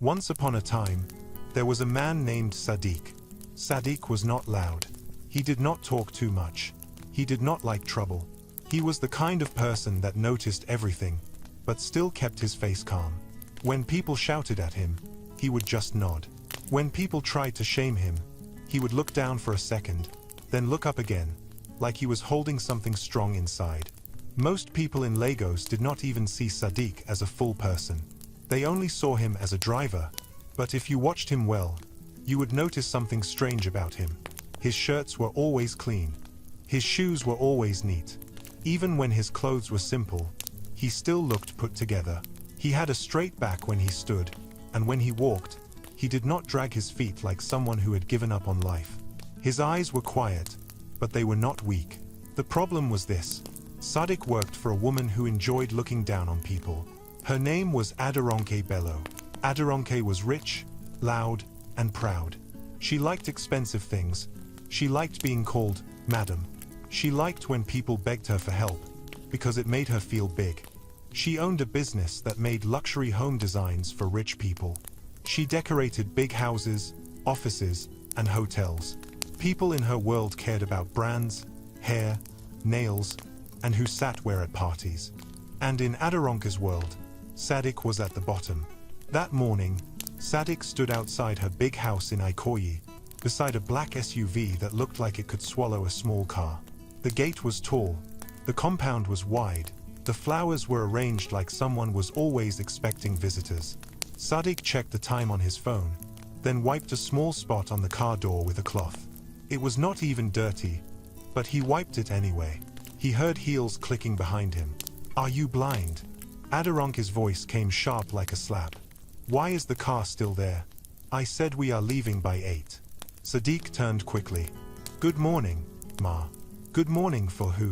Once upon a time, there was a man named Sadiq. Sadiq was not loud. He did not talk too much. He did not like trouble. He was the kind of person that noticed everything, but still kept his face calm. When people shouted at him, he would just nod. When people tried to shame him, he would look down for a second, then look up again, like he was holding something strong inside. Most people in Lagos did not even see Sadiq as a full person. They only saw him as a driver, but if you watched him well, you would notice something strange about him. His shirts were always clean. His shoes were always neat. Even when his clothes were simple, he still looked put together. He had a straight back when he stood, and when he walked, he did not drag his feet like someone who had given up on life. His eyes were quiet, but they were not weak. The problem was this: Sadiq worked for a woman who enjoyed looking down on people. Her name was Aderonke Bello. Aderonke was rich, loud, and proud. She liked expensive things. She liked being called Madam. She liked when people begged her for help, because it made her feel big. She owned a business that made luxury home designs for rich people. She decorated big houses, offices, and hotels. People in her world cared about brands, hair, nails, and who sat where at parties. And in Aderonke's world, Sadiq was at the bottom. That morning, Sadiq stood outside her big house in Ikoyi, beside a black SUV that looked like it could swallow a small car. The gate was tall, the compound was wide, the flowers were arranged like someone was always expecting visitors. Sadiq checked the time on his phone, then wiped a small spot on the car door with a cloth. It was not even dirty, but he wiped it anyway. He heard heels clicking behind him. "Are you blind?" Aderonke's voice came sharp like a slap. "Why is the car still there? I said we are leaving by 8. Sadiq turned quickly. "Good morning, Ma." "Good morning for who?"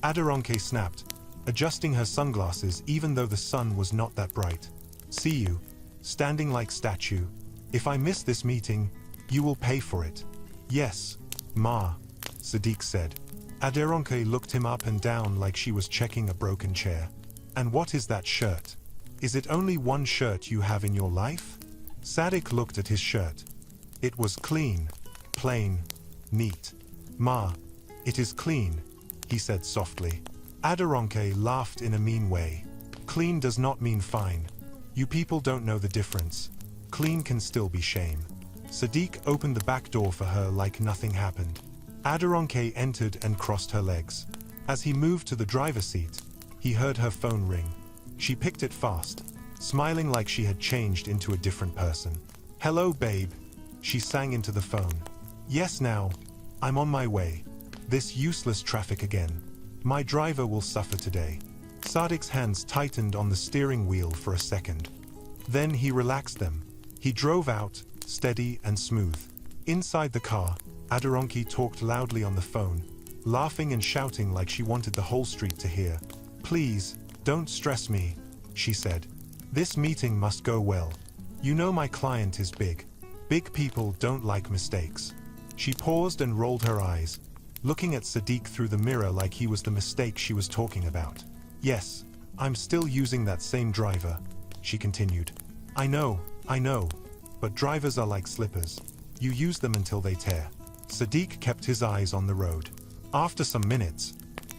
Aderonke snapped, adjusting her sunglasses even though the sun was not that bright. "See you, standing like statue. If I miss this meeting, you will pay for it." "Yes, Ma," Sadiq said. Aderonke looked him up and down like she was checking a broken chair. "And what is that shirt? Is it only one shirt you have in your life?" Sadiq looked at his shirt. It was clean, plain, neat. "Ma, it is clean," he said softly. Aderonke laughed in a mean way. "Clean does not mean fine. You people don't know the difference. Clean can still be shame." Sadiq opened the back door for her like nothing happened. Aderonke entered and crossed her legs. As he moved to the driver's seat, he heard her phone ring. She picked it fast, smiling like she had changed into a different person. "Hello, babe," she sang into the phone. "Yes, now. I'm on my way. This useless traffic again. My driver will suffer today." Sadiq's hands tightened on the steering wheel for a second. Then he relaxed them. He drove out, steady and smooth. Inside the car, Aderonke talked loudly on the phone, laughing and shouting like she wanted the whole street to hear. "Please, don't stress me," she said. "This meeting must go well. You know my client is big. Big people don't like mistakes." She paused and rolled her eyes, looking at Sadiq through the mirror like he was the mistake she was talking about. "Yes, I'm still using that same driver," she continued. I know, but drivers are like slippers. You use them until they tear." Sadiq kept his eyes on the road. After some minutes,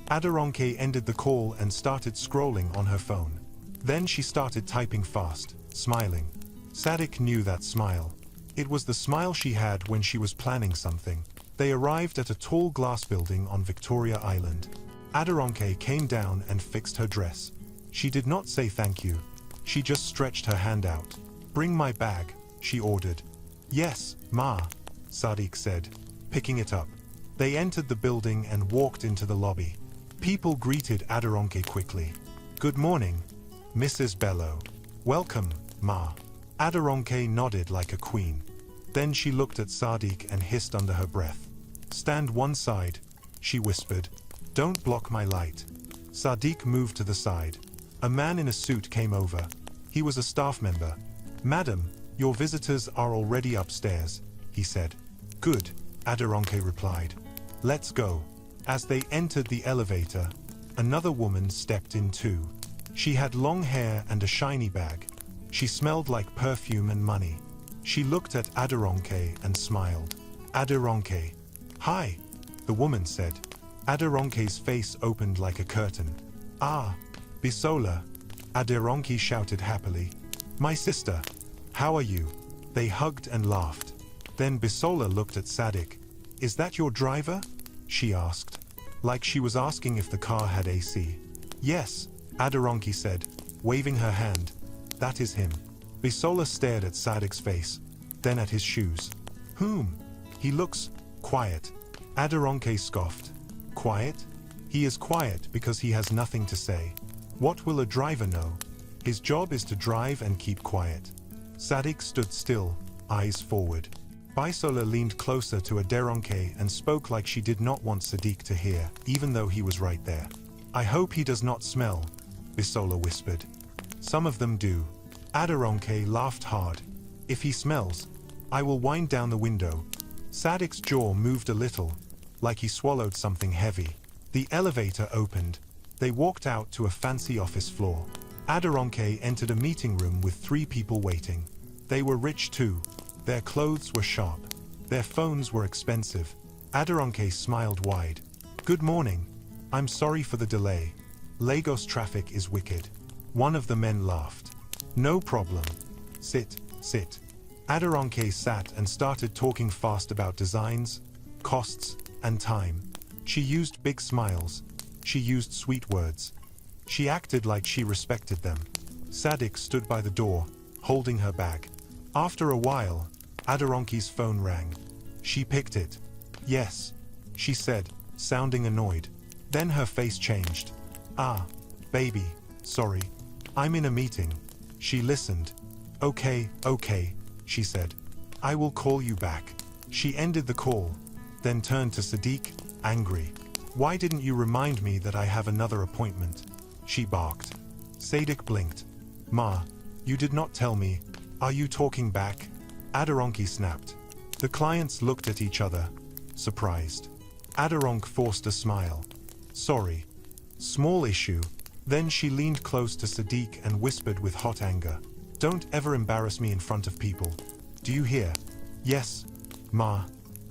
Aderonke ended the call and started scrolling on her phone. Then she started typing fast, smiling. Sadiq knew that smile. It was the smile she had when she was planning something. They arrived at a tall glass building on Victoria Island. Aderonke came down and fixed her dress. She did not say thank you. She just stretched her hand out. "Bring my bag," she ordered. "Yes, Ma," Sadiq said, picking it up. They entered the building and walked into the lobby. People greeted Aderonke quickly. "Good morning, Mrs. Bello." "Welcome, Ma." Aderonke nodded like a queen. Then she looked at Sadiq and hissed under her breath. "Stand one side," she whispered. "Don't block my light." Sadiq moved to the side. A man in a suit came over. He was a staff member. "Madam, your visitors are already upstairs," he said. "Good," Aderonke replied. "Let's go." As they entered the elevator, another woman stepped in too. She had long hair and a shiny bag. She smelled like perfume and money. She looked at Aderonke and smiled. Aderonke. Hi, the woman said. Aderonke's face opened like a curtain. Ah, Bisola, Aderonke shouted happily. My sister, how are you? They hugged and laughed. Then Bisola looked at Sadik. Is that your driver? She asked. Like she was asking if the car had AC. Yes, Aderonke said, waving her hand. That is him. Bisola stared at Sadik's face, then at his shoes. Whom? He looks quiet. Aderonke scoffed. Quiet? He is quiet because he has nothing to say. What will a driver know? His job is to drive and keep quiet. Sadik stood still, eyes forward. Bisola leaned closer to Aderonke and spoke like she did not want Sadik to hear, even though he was right there. I hope he does not smell, Bisola whispered. Some of them do. Aderonke laughed hard. If he smells, I will wind down the window. Sadik's jaw moved a little, like he swallowed something heavy. The elevator opened. They walked out to a fancy office floor. Aderonke entered a meeting room with 3 people waiting. They were rich too. Their clothes were sharp. Their phones were expensive. Aderonke smiled wide. Good morning. I'm sorry for the delay. Lagos traffic is wicked. One of the men laughed. No problem. Sit, sit. Aderonke sat and started talking fast about designs, costs, and time. She used big smiles. She used sweet words. She acted like she respected them. Sadik stood by the door, holding her bag. After a while, Aderonke's phone rang. She picked it. Yes, she said, sounding annoyed. Then her face changed. Ah, baby, sorry. I'm in a meeting. She listened. Okay, she said. I will call you back. She ended the call, then turned to Sadik, angry. Why didn't you remind me that I have another appointment? She barked. Sadik blinked. Ma, you did not tell me. Are you talking back? Aderonke snapped. The clients looked at each other, surprised. Aderonke forced a smile. Sorry. Small issue. Then she leaned close to Sadik and whispered with hot anger. Don't ever embarrass me in front of people. Do you hear? Yes, Ma,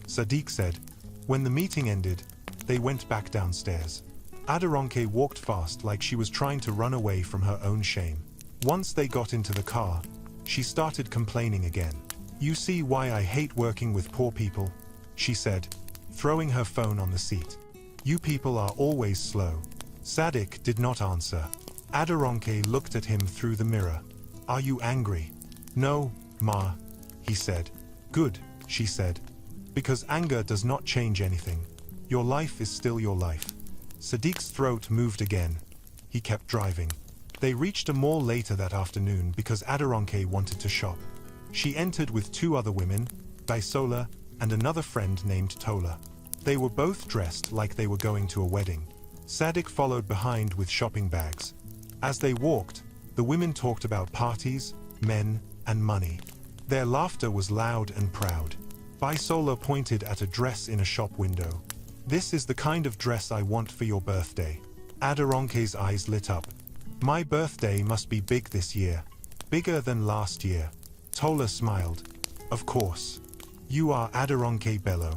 Sadik said. When the meeting ended, they went back downstairs. Aderonke walked fast like she was trying to run away from her own shame. Once they got into the car, she started complaining again. You see why I hate working with poor people, she said, throwing her phone on the seat. You people are always slow. Sadik did not answer. Aderonke looked at him through the mirror. Are you angry? No, Ma, he said. Good, she said. Because anger does not change anything. Your life is still your life. Sadik's throat moved again. He kept driving. They reached a mall later that afternoon because Aderonke wanted to shop. She entered with 2 other women, Bisola and another friend named Tola. They were both dressed like they were going to a wedding. Sadik followed behind with shopping bags. As they walked, the women talked about parties, men, and money. Their laughter was loud and proud. Bisola pointed at a dress in a shop window. This is the kind of dress I want for your birthday. Aderonke's eyes lit up. My birthday must be big this year. Bigger than last year. Tola smiled. Of course. You are Aderonke Bello.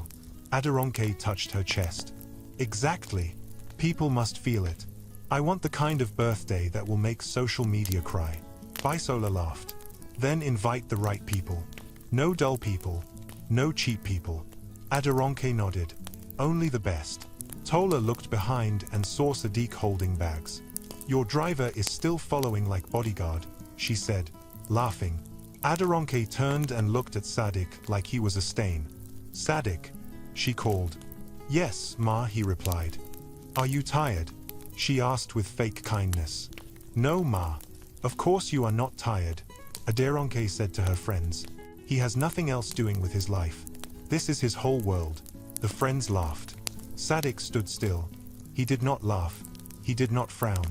Aderonke touched her chest. Exactly. People must feel it. I want the kind of birthday that will make social media cry. Bisola laughed. Then invite the right people. No dull people. No cheap people. Aderonke nodded. Only the best. Tola looked behind and saw Sadik holding bags. Your driver is still following like bodyguard, she said, laughing. Aderonke turned and looked at Sadik like he was a stain. Sadik, she called. Yes, Ma, he replied. Are you tired? She asked with fake kindness. No, Ma. Of course you are not tired, Aderonke said to her friends. He has nothing else doing with his life. This is his whole world. The friends laughed. Sadik stood still. He did not laugh. He did not frown.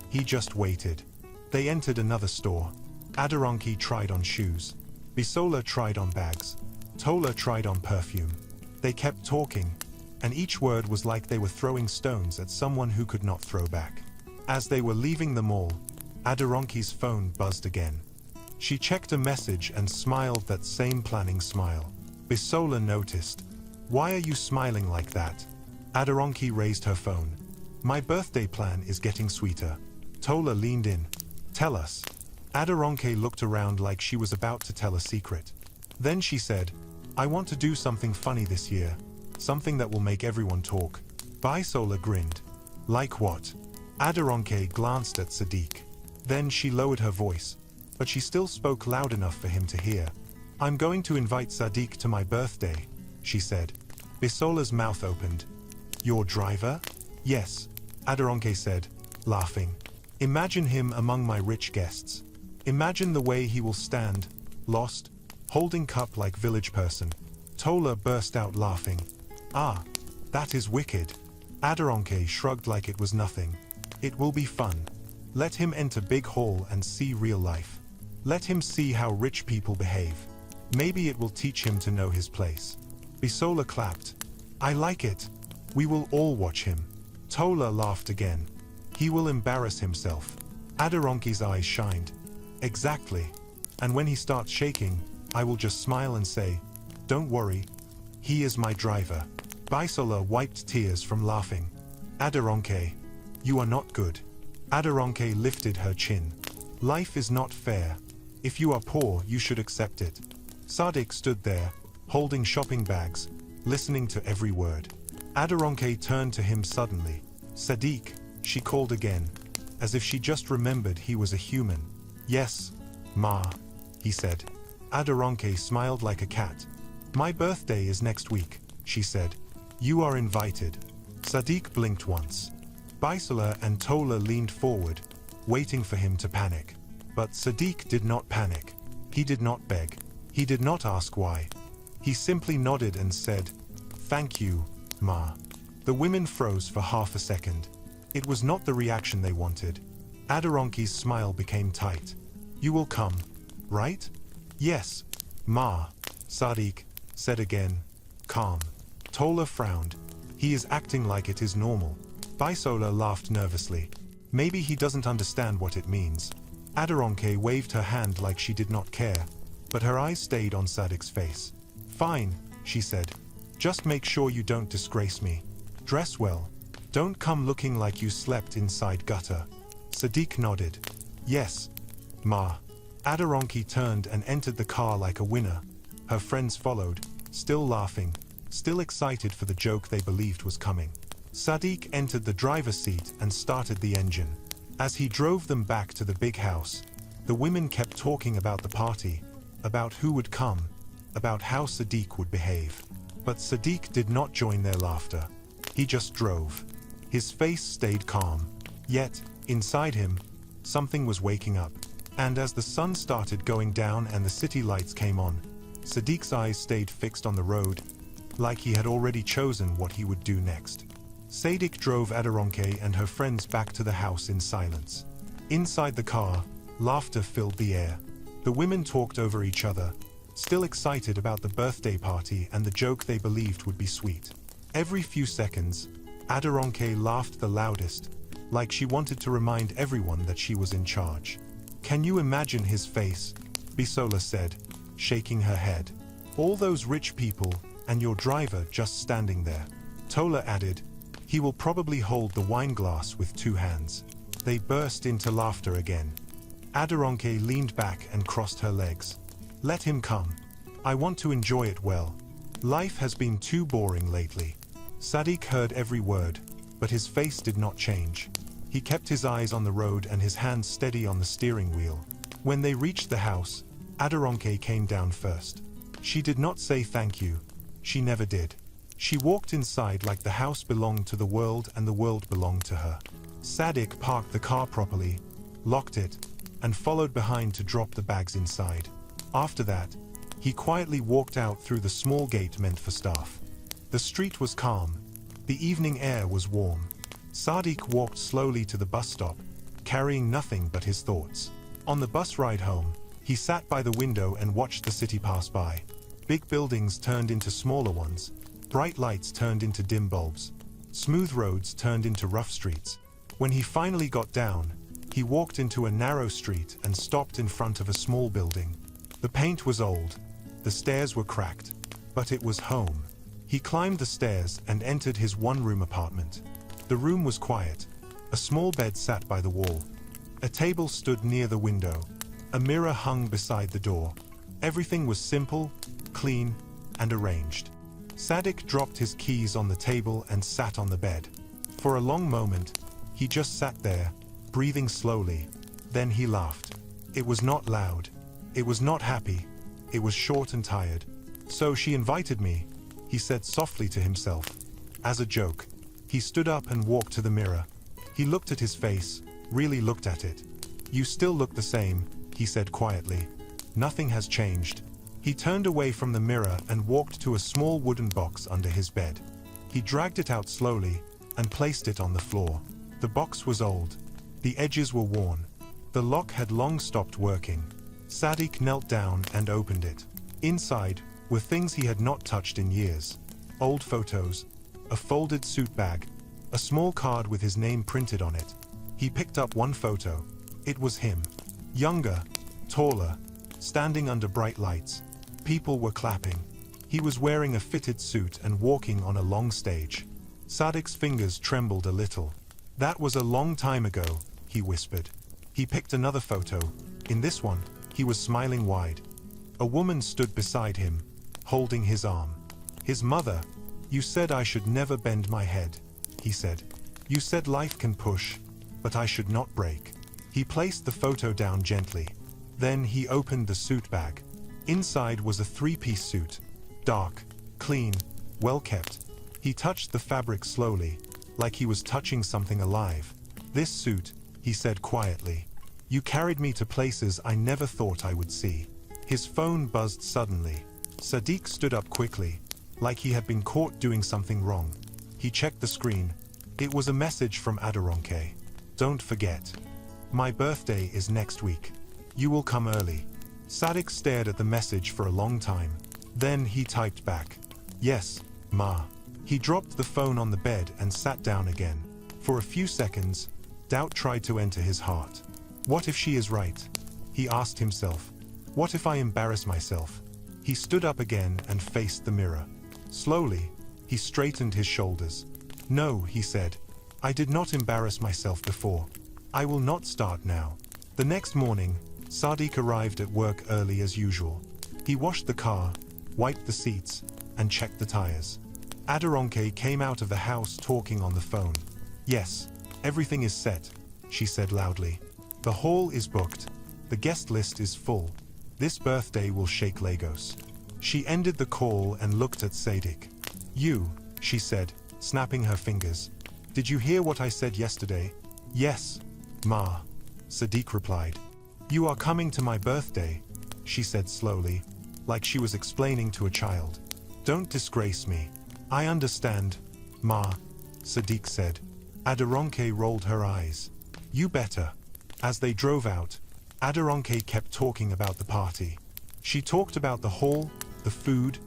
He just waited. They entered another store. Aderonke tried on shoes. Bisola tried on bags. Tola tried on perfume. They kept talking, and each word was like they were throwing stones at someone who could not throw back. As they were leaving the mall, Aderonke's phone buzzed again. She checked a message and smiled that same planning smile. Bisola noticed. "Why are you smiling like that?" Adoronke raised her phone. "My birthday plan is getting sweeter." Tola leaned in. "Tell us." Adoronke looked around like she was about to tell a secret. Then she said, "I want to do something funny this year. Something that will make everyone talk." Bisola grinned. "Like what?" Adoronke glanced at Sadiq. Then she lowered her voice, but she still spoke loud enough for him to hear. "I'm going to invite Sadiq to my birthday," she said. Bisola's mouth opened. "Your driver?" "Yes," Adoronke said, laughing. "Imagine him among my rich guests. Imagine the way he will stand, lost, holding cup like village person." Tola burst out laughing. "Ah, that is wicked." Adoronke shrugged like it was nothing. "It will be fun. Let him enter big hall and see real life. Let him see how rich people behave. Maybe it will teach him to know his place." Bisola clapped. "I like it. We will all watch him." Tola laughed again. "He will embarrass himself." Adoronke's eyes shined. "Exactly. And when he starts shaking, I will just smile and say, 'Don't worry. He is my driver.'" Bisola wiped tears from laughing. "Adoronke, you are not good." Adoronke lifted her chin. "Life is not fair. If you are poor, you should accept it." Sadiq stood there, holding shopping bags, listening to every word. Adoronke turned to him suddenly. "Sadiq," she called again, as if she just remembered he was a human. "Yes, Ma," he said. Adoronke smiled like a cat. "My birthday is next week," she said. "You are invited." Sadiq blinked once. Bisola and Tola leaned forward, waiting for him to panic. But Sadiq did not panic. He did not beg. He did not ask why. He simply nodded and said, "Thank you, Ma." The women froze for half a second. It was not the reaction they wanted. Adoronke's smile became tight. "You will come, right?" "Yes, Ma," Sadiq said again, calm. Tola frowned. "He is acting like it is normal." Bisola laughed nervously. "Maybe he doesn't understand what it means." Adoronke waved her hand like she did not care, but her eyes stayed on Sadiq's face. "Fine," she said. "Just make sure you don't disgrace me. Dress well. Don't come looking like you slept inside gutter." Sadiq nodded. "Yes, Ma." Adoronke turned and entered the car like a winner. Her friends followed, still laughing, still excited for the joke they believed was coming. Sadiq entered the driver's seat and started the engine. As he drove them back to the big house, the women kept talking about the party, about who would come, about how Sadiq would behave. But Sadiq did not join their laughter. He just drove. His face stayed calm. Yet, inside him, something was waking up. And as the sun started going down and the city lights came on, Sadiq's eyes stayed fixed on the road, like he had already chosen what he would do next. Sadiq drove Adoronke and her friends back to the house in silence. Inside the car, laughter filled the air. The women talked over each other, still excited about the birthday party and the joke they believed would be sweet. Every few seconds, Adoronke laughed the loudest, like she wanted to remind everyone that she was in charge. "Can you imagine his face?" Bisola said, shaking her head. "All those rich people, and your driver just standing there." Tola added, "He will probably hold the wine glass with two hands." They burst into laughter again. Adoronke leaned back and crossed her legs. "Let him come. I want to enjoy it well. Life has been too boring lately." Sadiq heard every word, but his face did not change. He kept his eyes on the road and his hands steady on the steering wheel. When they reached the house, Adoronke came down first. She did not say thank you. She never did. She walked inside like the house belonged to the world and the world belonged to her. Sadiq parked the car properly, locked it, and followed behind to drop the bags inside. After that, he quietly walked out through the small gate meant for staff. The street was calm. The evening air was warm. Sadiq walked slowly to the bus stop, carrying nothing but his thoughts. On the bus ride home, he sat by the window and watched the city pass by. Big buildings turned into smaller ones. Bright lights turned into dim bulbs. Smooth roads turned into rough streets. When he finally got down, He walked into a narrow street and stopped in front of a small building. The paint was old, the stairs were cracked, but it was home. He climbed the stairs and entered his one-room apartment. The room was quiet. A small bed sat by the wall. A table stood near the window. A mirror hung beside the door. Everything was simple, clean, and arranged. Sadik dropped his keys on the table and sat on the bed. For a long moment, he just sat there, breathing slowly. Then he laughed. It was not loud. It was not happy. It was short and tired. "So she invited me," he said softly to himself. As a joke, he stood up and walked to the mirror. He looked at his face, really looked at it. "You still look the same," he said quietly. "Nothing has changed." He turned away from the mirror and walked to a small wooden box under his bed. He dragged it out slowly and placed it on the floor. The box was old. The edges were worn. The lock had long stopped working. Sadik knelt down and opened it. Inside were things he had not touched in years. Old photos, a folded suit bag, a small card with his name printed on it. He picked up one photo. It was him. Younger, taller, standing under bright lights. People were clapping. He was wearing a fitted suit and walking on a long stage. Sadik's fingers trembled a little. "That was a long time ago," he whispered. He picked another photo. In this one, he was smiling wide. A woman stood beside him, holding his arm. His mother. "You said I should never bend my head," he said. "You said life can push, but I should not break." He placed the photo down gently. Then he opened the suit bag. Inside was a three-piece suit. Dark, clean, well-kept. He touched the fabric slowly, like he was touching something alive. "This suit," he said quietly. "You carried me to places I never thought I would see." His phone buzzed suddenly. Sadik stood up quickly, like he had been caught doing something wrong. He checked the screen. It was a message from Adoronke. "Don't forget. My birthday is next week. You will come early." Sadik stared at the message for a long time. Then he typed back, "Yes, Ma." He dropped the phone on the bed and sat down again. For a few seconds, doubt tried to enter his heart. What if she is right? He asked himself. What if I embarrass myself? He stood up again and faced the mirror. Slowly, he straightened his shoulders. "No," he said. "I did not embarrass myself before. I will not start now." The next morning, Sadik arrived at work early as usual. He washed the car, wiped the seats, and checked the tires. Adoronke came out of the house talking on the phone. "Yes, everything is set," she said loudly. "The hall is booked. The guest list is full. This birthday will shake Lagos." She ended the call and looked at Sadik. "You," she said, snapping her fingers. "Did you hear what I said yesterday?" "Yes, Ma," Sadik replied. "You are coming to my birthday," she said slowly, like she was explaining to a child. "Don't disgrace me." "I understand, Ma," Sadik said. Adoronke rolled her eyes. "You better." As they drove out, Adoronke kept talking about the party. She talked about the hall, the food,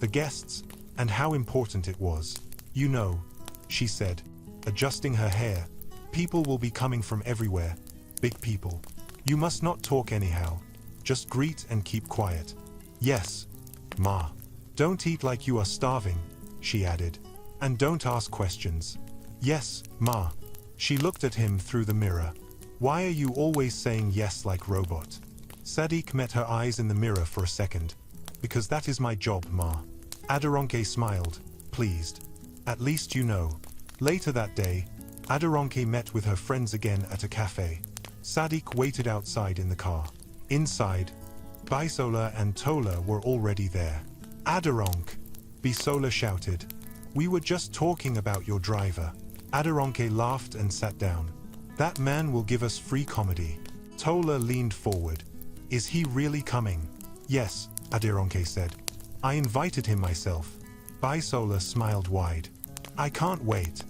the guests, and how important it was. "You know," she said, adjusting her hair, "people will be coming from everywhere, big people. You must not talk anyhow. Just greet and keep quiet." "Yes, Ma." "Don't eat like you are starving," she added. "And don't ask questions." "Yes, Ma." She looked at him through the mirror. "Why are you always saying yes like robot?" Sadik met her eyes in the mirror for a second. "Because that is my job, Ma." Adoronke smiled, pleased. "At least you know." Later that day, Adoronke met with her friends again at a cafe. Sadik waited outside in the car. Inside, Bisola and Tola were already there. "Adoronke," Bisola shouted. "We were just talking about your driver." Adoronke laughed and sat down. "That man will give us free comedy." Tola leaned forward. "Is he really coming?" "Yes," Adoronke said. "I invited him myself." Bisola smiled wide. "I can't wait.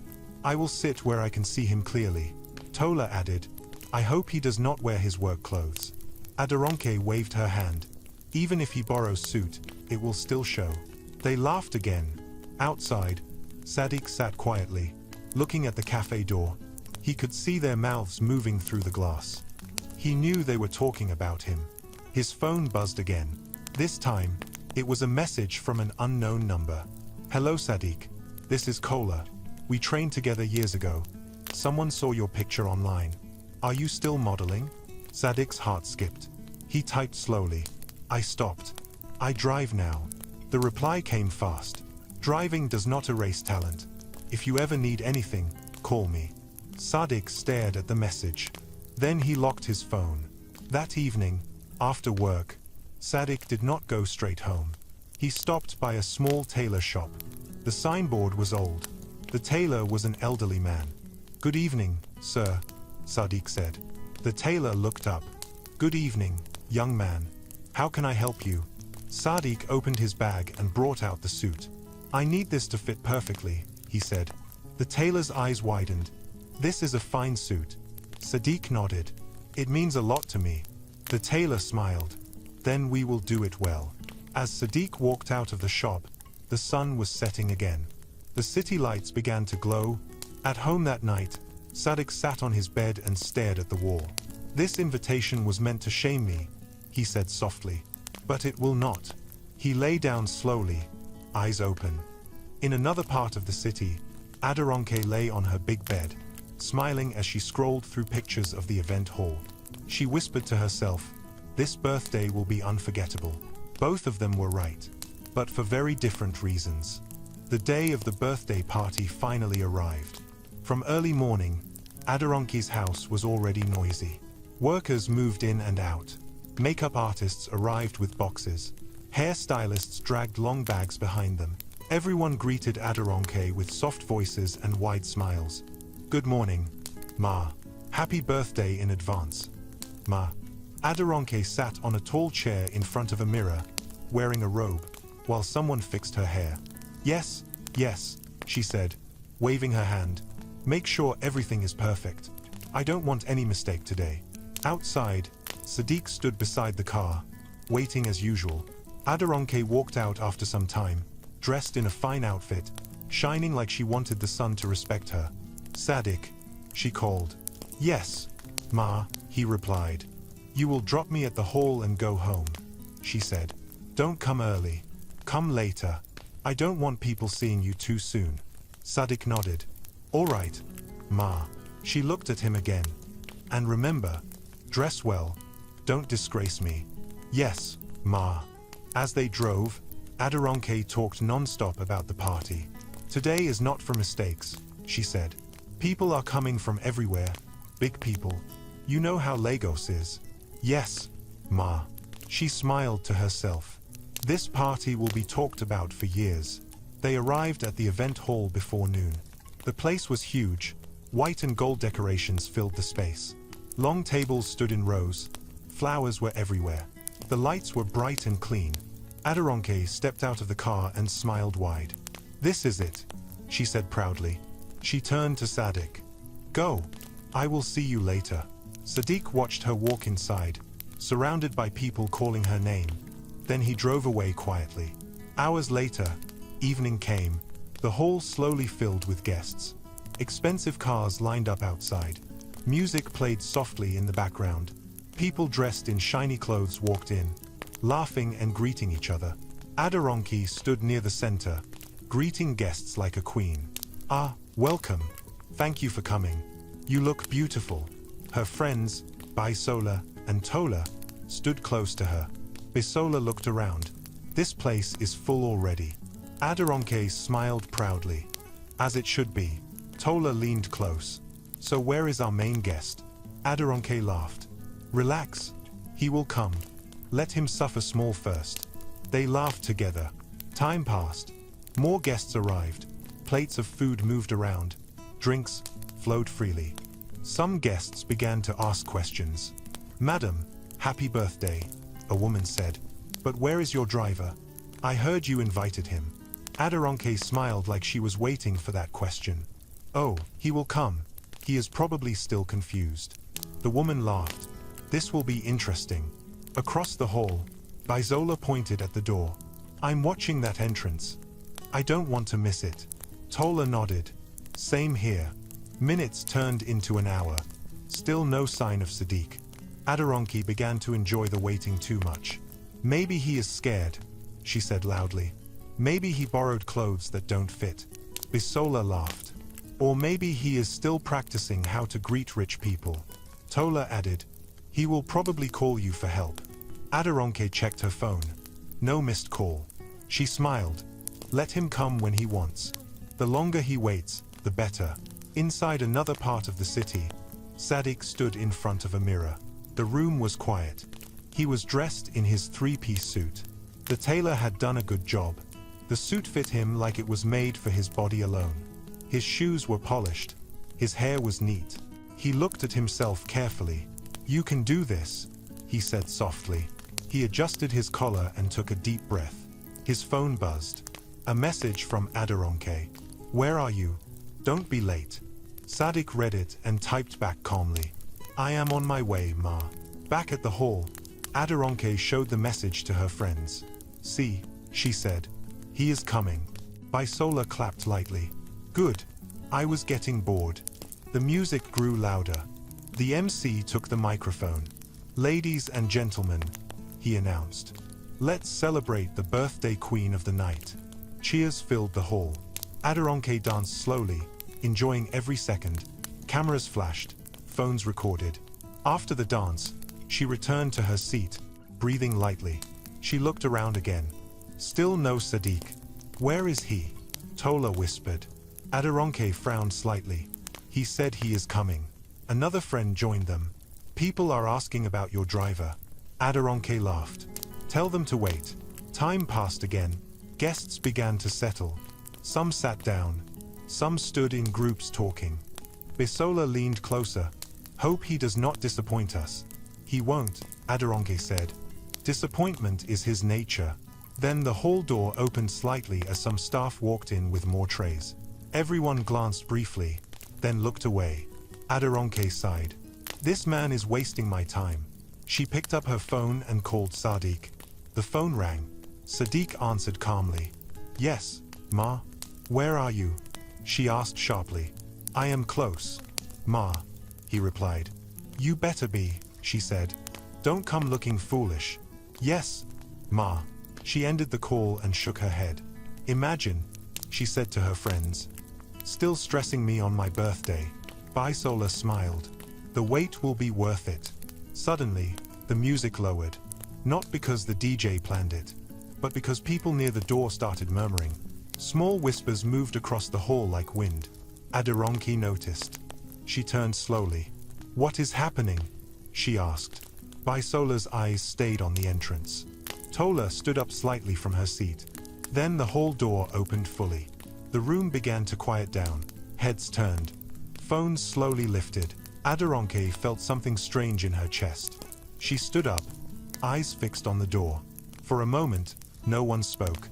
I will sit where I can see him clearly." Tola added, "I hope he does not wear his work clothes." Adoronke waved her hand. "Even if he borrows suit, it will still show." They laughed again. Outside, Sadik sat quietly, looking at the cafe door. He could see their mouths moving through the glass. He knew they were talking about him. His phone buzzed again. This time, it was a message from an unknown number. "Hello Sadiq. This is Kola. We trained together years ago. Someone saw your picture online. Are you still modeling?" Sadiq's heart skipped. He typed slowly. "I stopped. I drive now." The reply came fast. "Driving does not erase talent. If you ever need anything, call me." Sadiq stared at the message. Then he locked his phone. That evening, after work, Sadiq did not go straight home. He stopped by a small tailor shop. The signboard was old. The tailor was an elderly man. "Good evening, sir," Sadiq said. The tailor looked up. "Good evening, young man. How can I help you?" Sadiq opened his bag and brought out the suit. "I need this to fit perfectly," he said. The tailor's eyes widened. "This is a fine suit." Sadiq nodded. "It means a lot to me." The tailor smiled. "Then we will do it well." As Sadiq walked out of the shop, the sun was setting again. The city lights began to glow. At home that night, Sadiq sat on his bed and stared at the wall. "This invitation was meant to shame me," he said softly. "But it will not." He lay down slowly, eyes open. In another part of the city, Aderonke lay on her big bed, smiling as she scrolled through pictures of the event hall. She whispered to herself, "This birthday will be unforgettable." Both of them were right, but for very different reasons. The day of the birthday party finally arrived. From early morning, Aderonke's house was already noisy. Workers moved in and out. Makeup artists arrived with boxes. Hairstylists dragged long bags behind them. Everyone greeted Aderonke with soft voices and wide smiles. "Good morning, Ma. Happy birthday in advance, Ma." Aderonke sat on a tall chair in front of a mirror, wearing a robe, while someone fixed her hair. "Yes, yes," she said, waving her hand. "Make sure everything is perfect. I don't want any mistake today." Outside, Sadiq stood beside the car, waiting as usual. Aderonke walked out after some time, dressed in a fine outfit, shining like she wanted the sun to respect her. "Sadiq," she called. "Yes, Ma," he replied. "You will drop me at the hall and go home," she said. "Don't come early. Come later. I don't want people seeing you too soon." Sadiq nodded. "All right, Ma." She looked at him again. "And remember, dress well. Don't disgrace me." "Yes, Ma." As they drove, Aderonke talked non-stop about the party. "Today is not for mistakes," she said. "People are coming from everywhere. Big people. You know how Lagos is." "Yes, Ma." She smiled to herself. This party will be talked about for years. They arrived at the event hall before noon. The place was huge. White and gold decorations filled the space. Long tables stood in rows. Flowers were everywhere. The lights were bright and clean. Aderonke stepped out of the car and smiled wide. "This is it," she said proudly. She turned to Sadiq. "Go. I will see you later." Sadiq watched her walk inside, surrounded by people calling her name. Then he drove away quietly. Hours later, evening came. The hall slowly filled with guests. Expensive cars lined up outside. Music played softly in the background. People dressed in shiny clothes walked in, laughing and greeting each other. Aderonke stood near the center, greeting guests like a queen. "Ah, welcome. Thank you for coming. You look beautiful." Her friends, Bisola and Tola, stood close to her. Bisola looked around. "This place is full already." Aderonke smiled proudly. "As it should be." Tola leaned close. "So where is our main guest?" Aderonke laughed. "Relax. He will come. Let him suffer small first." They laughed together. Time passed. More guests arrived. Plates of food moved around. Drinks flowed freely. Some guests began to ask questions. "Madam, happy birthday," a woman said. "But where is your driver? I heard you invited him." Aderonke smiled like she was waiting for that question. "Oh, he will come. He is probably still confused." The woman laughed. "This will be interesting." Across the hall, Bisola pointed at the door. "I'm watching that entrance. I don't want to miss it." Tola nodded. "Same here." Minutes turned into an hour. Still no sign of Sadiq. Aderonke began to enjoy the waiting too much. Maybe he is scared, she said loudly. Maybe he borrowed clothes that don't fit. Bisola laughed. Or maybe he is still practicing how to greet rich people. Tola added, he will probably call you for help. Aderonke checked her phone. No missed call. She smiled. Let him come when he wants. The longer he waits, the better. Inside another part of the city, Sadiq stood in front of a mirror. The room was quiet. He was dressed in his three-piece suit. The tailor had done a good job. The suit fit him like it was made for his body alone. His shoes were polished. His hair was neat. He looked at himself carefully. You can do this, he said softly. He adjusted his collar and took a deep breath. His phone buzzed. A message from Aderonke. Where are you? Don't be late. Sadiq read it and typed back calmly. I am on my way, Ma. Back at the hall, Aderonke showed the message to her friends. See, she said. He is coming. Bisola clapped lightly. Good. I was getting bored. The music grew louder. The MC took the microphone. Ladies and gentlemen, he announced. Let's celebrate the birthday queen of the night. Cheers filled the hall. Aderonke danced slowly, enjoying every second. Cameras flashed, phones recorded. After the dance, she returned to her seat, breathing lightly. She looked around again. Still no Sadiq. Where is he? Tola whispered. Aderonke frowned slightly. He said he is coming. Another friend joined them. People are asking about your driver. Aderonke laughed. Tell them to wait. Time passed again. Guests began to settle. Some sat down. Some stood in groups talking. Bisola leaned closer. Hope he does not disappoint us. He won't, Aderonke said. Disappointment is his nature. Then the hall door opened slightly as some staff walked in with more trays. Everyone glanced briefly, then looked away. Aderonke sighed. This man is wasting my time. She picked up her phone and called Sadiq. The phone rang. Sadiq answered calmly. Yes, Ma. Where are you? She asked sharply. I am close, Ma, he replied. You better be, she said. Don't come looking foolish. Yes, Ma. She ended the call and shook her head. Imagine, she said to her friends. Still stressing me on my birthday. Bisola smiled. The wait will be worth it. Suddenly, the music lowered. Not because the DJ planned it, but because people near the door started murmuring. Small whispers moved across the hall like wind. Aderonke noticed. She turned slowly. What is happening? She asked. Bisola's eyes stayed on the entrance. Tola stood up slightly from her seat. Then the hall door opened fully. The room began to quiet down. Heads turned. Phones slowly lifted. Aderonke felt something strange in her chest. She stood up, eyes fixed on the door. For a moment, no one spoke.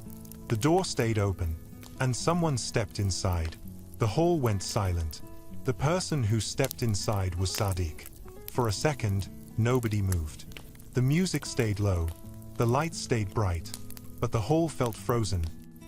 The door stayed open, and someone stepped inside. The hall went silent. The person who stepped inside was Sadiq. For a second, nobody moved. The music stayed low. The lights stayed bright. But the hall felt frozen,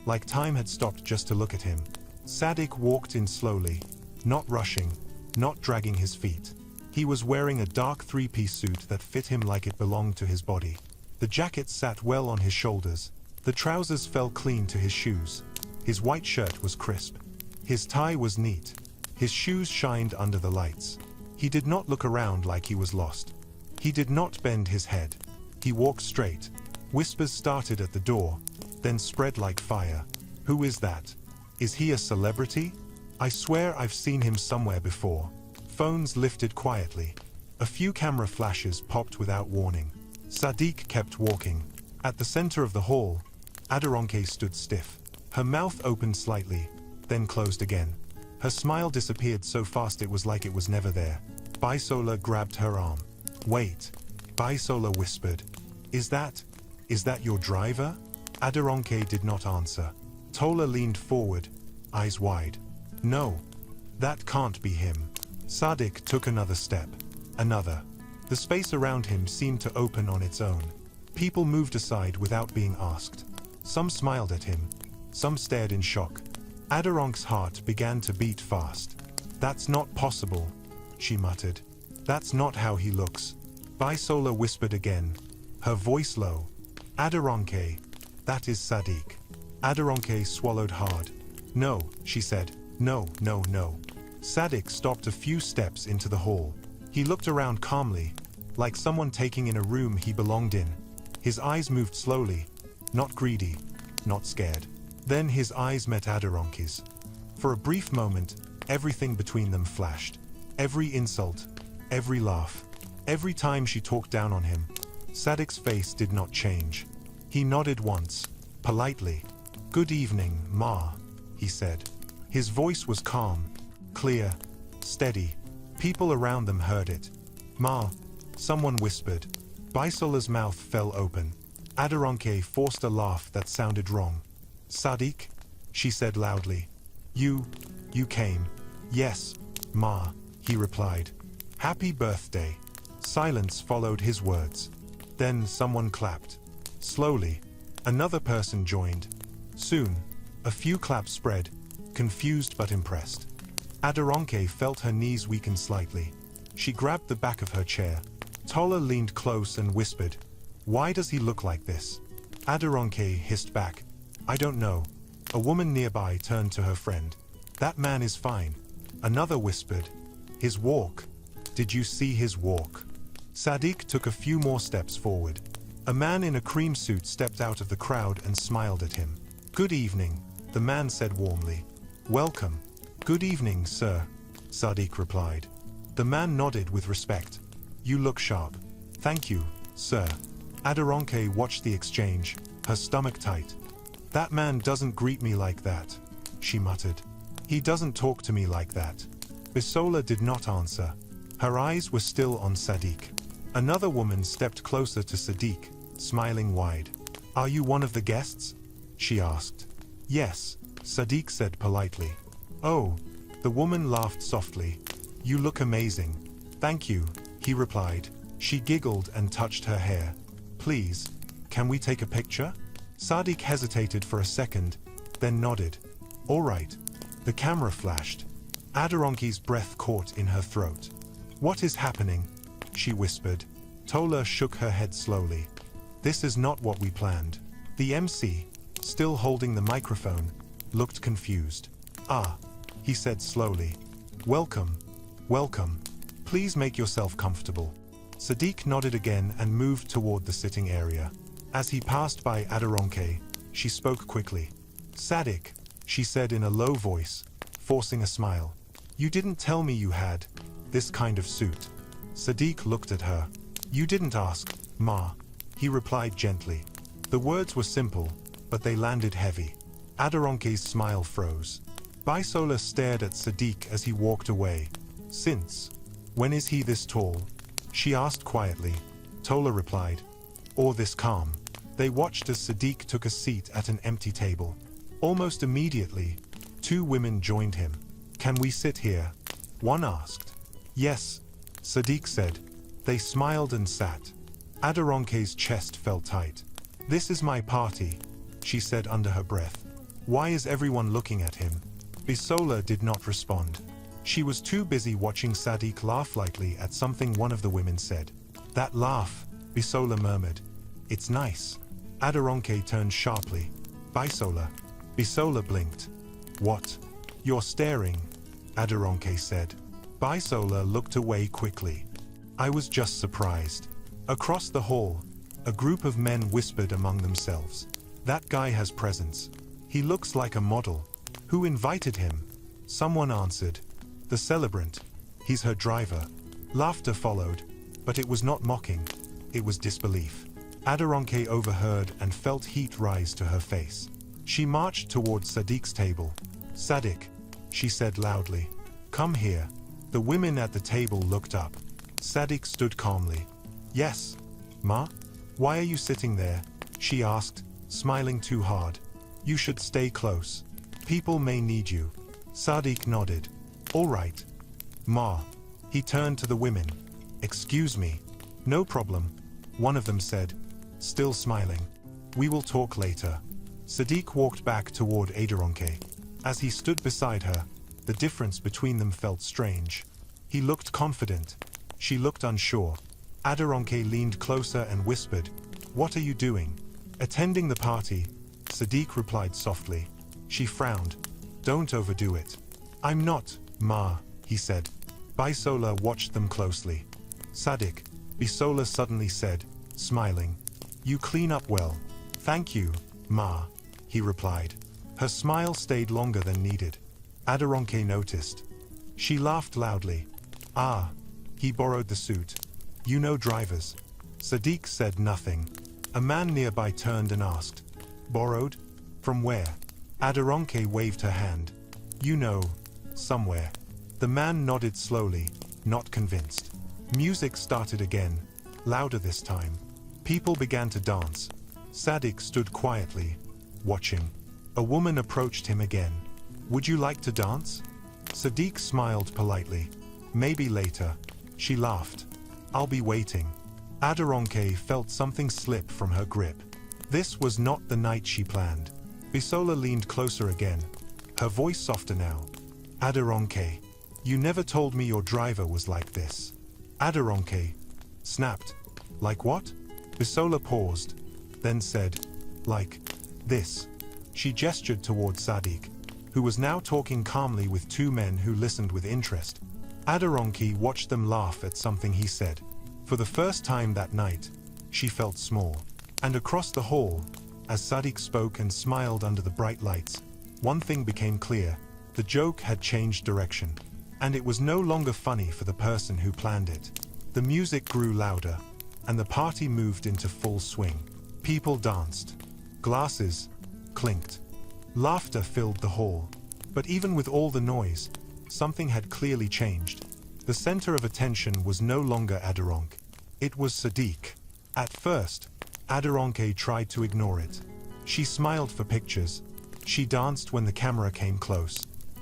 like time had stopped just to look at him. Sadiq walked in slowly, not rushing, not dragging his feet. He was wearing a dark three-piece suit that fit him like it belonged to his body. The jacket sat well on his shoulders. The trousers fell clean to his shoes. His white shirt was crisp. His tie was neat. His shoes shined under the lights. He did not look around like he was lost. He did not bend his head. He walked straight. Whispers started at the door, then spread like fire. Who is that? Is he a celebrity? I swear I've seen him somewhere before. Phones lifted quietly. A few camera flashes popped without warning. Sadiq kept walking. At the center of the hall, Aderonke stood stiff. Her mouth opened slightly, then closed again. Her smile disappeared so fast it was like it was never there. Bisola grabbed her arm. Wait, Bisola whispered. Is that your driver? Aderonke did not answer. Tola leaned forward, eyes wide. No, that can't be him. Sadiq took another step. Another. The space around him seemed to open on its own. People moved aside without being asked. Some smiled at him. Some stared in shock. Aderonke's heart began to beat fast. That's not possible, she muttered. That's not how he looks. Bisola whispered again, her voice low. Aderonke, that is Sadiq. Aderonke swallowed hard. No, she said. No, no, no. Sadiq stopped a few steps into the hall. He looked around calmly, like someone taking in a room he belonged in. His eyes moved slowly, not greedy, not scared. Then his eyes met Aderonke's. For a brief moment, everything between them flashed. Every insult, every laugh, every time she talked down on him. Sadiq's face did not change. He nodded once, politely. Good evening, Ma, he said. His voice was calm, clear, steady. People around them heard it. Ma, someone whispered. Bisola's mouth fell open. Aderonke forced a laugh that sounded wrong. Sadiq, she said loudly. You came. Yes, Ma, he replied. Happy birthday. Silence followed his words. Then someone clapped. Slowly, another person joined. Soon, a few claps spread, confused but impressed. Aderonke felt her knees weaken slightly. She grabbed the back of her chair. Tola leaned close and whispered, "Why does he look like this?" Aderonke hissed back, "I don't know." A woman nearby turned to her friend. "That man is fine." Another whispered, "His walk. Did you see his walk?" Sadiq took a few more steps forward. A man in a cream suit stepped out of the crowd and smiled at him. "Good evening," the man said warmly. "Welcome." "Good evening, sir," Sadiq replied. The man nodded with respect. "You look sharp." "Thank you, sir." Aderonke watched the exchange, her stomach tight. "That man doesn't greet me like that," she muttered. "He doesn't talk to me like that." Bisola did not answer. Her eyes were still on Sadiq. Another woman stepped closer to Sadiq, smiling wide. "Are you one of the guests?" she asked. "Yes," Sadiq said politely. "Oh," the woman laughed softly. "You look amazing." "Thank you," he replied. She giggled and touched her hair. "Please, can we take a picture?" Sadiq hesitated for a second, then nodded. "All right." The camera flashed. Aderonke's breath caught in her throat. "What is happening?" she whispered. Tola shook her head slowly. "This is not what we planned." The MC, still holding the microphone, looked confused. "Ah," he said slowly. "Welcome. Welcome. Please make yourself comfortable." Sadiq nodded again and moved toward the sitting area. As he passed by Aderonke, she spoke quickly. "Sadiq," she said in a low voice, forcing a smile. "You didn't tell me you had this kind of suit." Sadiq looked at her. "You didn't ask, Ma," he replied gently. The words were simple, but they landed heavy. Aderonke's smile froze. Bisola stared at Sadiq as he walked away. "Since when is he this tall?" she asked quietly. Tola replied, "Or this calm." They watched as Sadiq took a seat at an empty table. Almost immediately, two women joined him. "Can we sit here?" one asked. "Yes," Sadiq said. They smiled and sat. Aderonke's chest felt tight. "This is my party," she said under her breath. "Why is everyone looking at him?" Bisola did not respond. She was too busy watching Sadiq laugh lightly at something one of the women said. "That laugh," Bisola murmured. "It's nice." Aderonke turned sharply. "Bisola." Bisola blinked. "What?" "You're staring," Aderonke said. Bisola looked away quickly. "I was just surprised." Across the hall, a group of men whispered among themselves. "That guy has presence. He looks like a model." "Who invited him?" Someone answered. "The celebrant. He's her driver." Laughter followed, but it was not mocking. It was disbelief. Aderonke overheard and felt heat rise to her face. She marched towards Sadiq's table. "Sadiq," she said loudly. "Come here." The women at the table looked up. Sadiq stood calmly. "Yes, Ma? Why are you sitting there?" she asked, smiling too hard. "You should stay close. People may need you." Sadiq nodded. "All right, Ma." He turned to the women. "Excuse me." "No problem," one of them said, still smiling. "We will talk later." Sadiq walked back toward Aderonke. As he stood beside her, The difference between them felt strange. He looked confident. She looked unsure. Aderonke leaned closer and whispered, "What are you doing?" "Attending the party," Sadiq replied softly. She frowned. "Don't overdo it." "I'm not, Ma," he said. Bisola watched them closely. "Sadiq," Bisola suddenly said, smiling. "You clean up well." "Thank you, Ma," he replied. Her smile stayed longer than needed. Aderonke noticed. She laughed loudly. "Ah, he borrowed the suit. You know drivers." Sadiq said nothing. A man nearby turned and asked, "Borrowed? From where?" Aderonke waved her hand. "You know, somewhere." The man nodded slowly, not convinced. Music started again, louder this time. People began to dance. Sadiq stood quietly, watching. A woman approached him again. "Would you like to dance?" Sadiq smiled politely. "Maybe later." She laughed. "I'll be waiting." Aderonke felt something slip from her grip. This was not the night she planned. Bisola leaned closer again, her voice softer now. "Aderonke, you never told me your driver was like this." Aderonke snapped. "Like what?" Bisola paused, then said, "Like this." She gestured toward Sadiq, who was now talking calmly with two men who listened with interest. Aderonke watched them laugh at something he said. For the first time that night, she felt small. And across the hall, as Sadiq spoke and smiled under the bright lights, one thing became clear. The joke had changed direction. And it was no longer funny for the person who planned it. The music grew louder, and the party moved into full swing. People danced. Glasses clinked. Laughter filled the hall. But even with all the noise, something had clearly changed. The center of attention was no longer Aderonke. It was Sadiq. At first, Aderonke tried to ignore it. She smiled for pictures. She danced when the camera came close.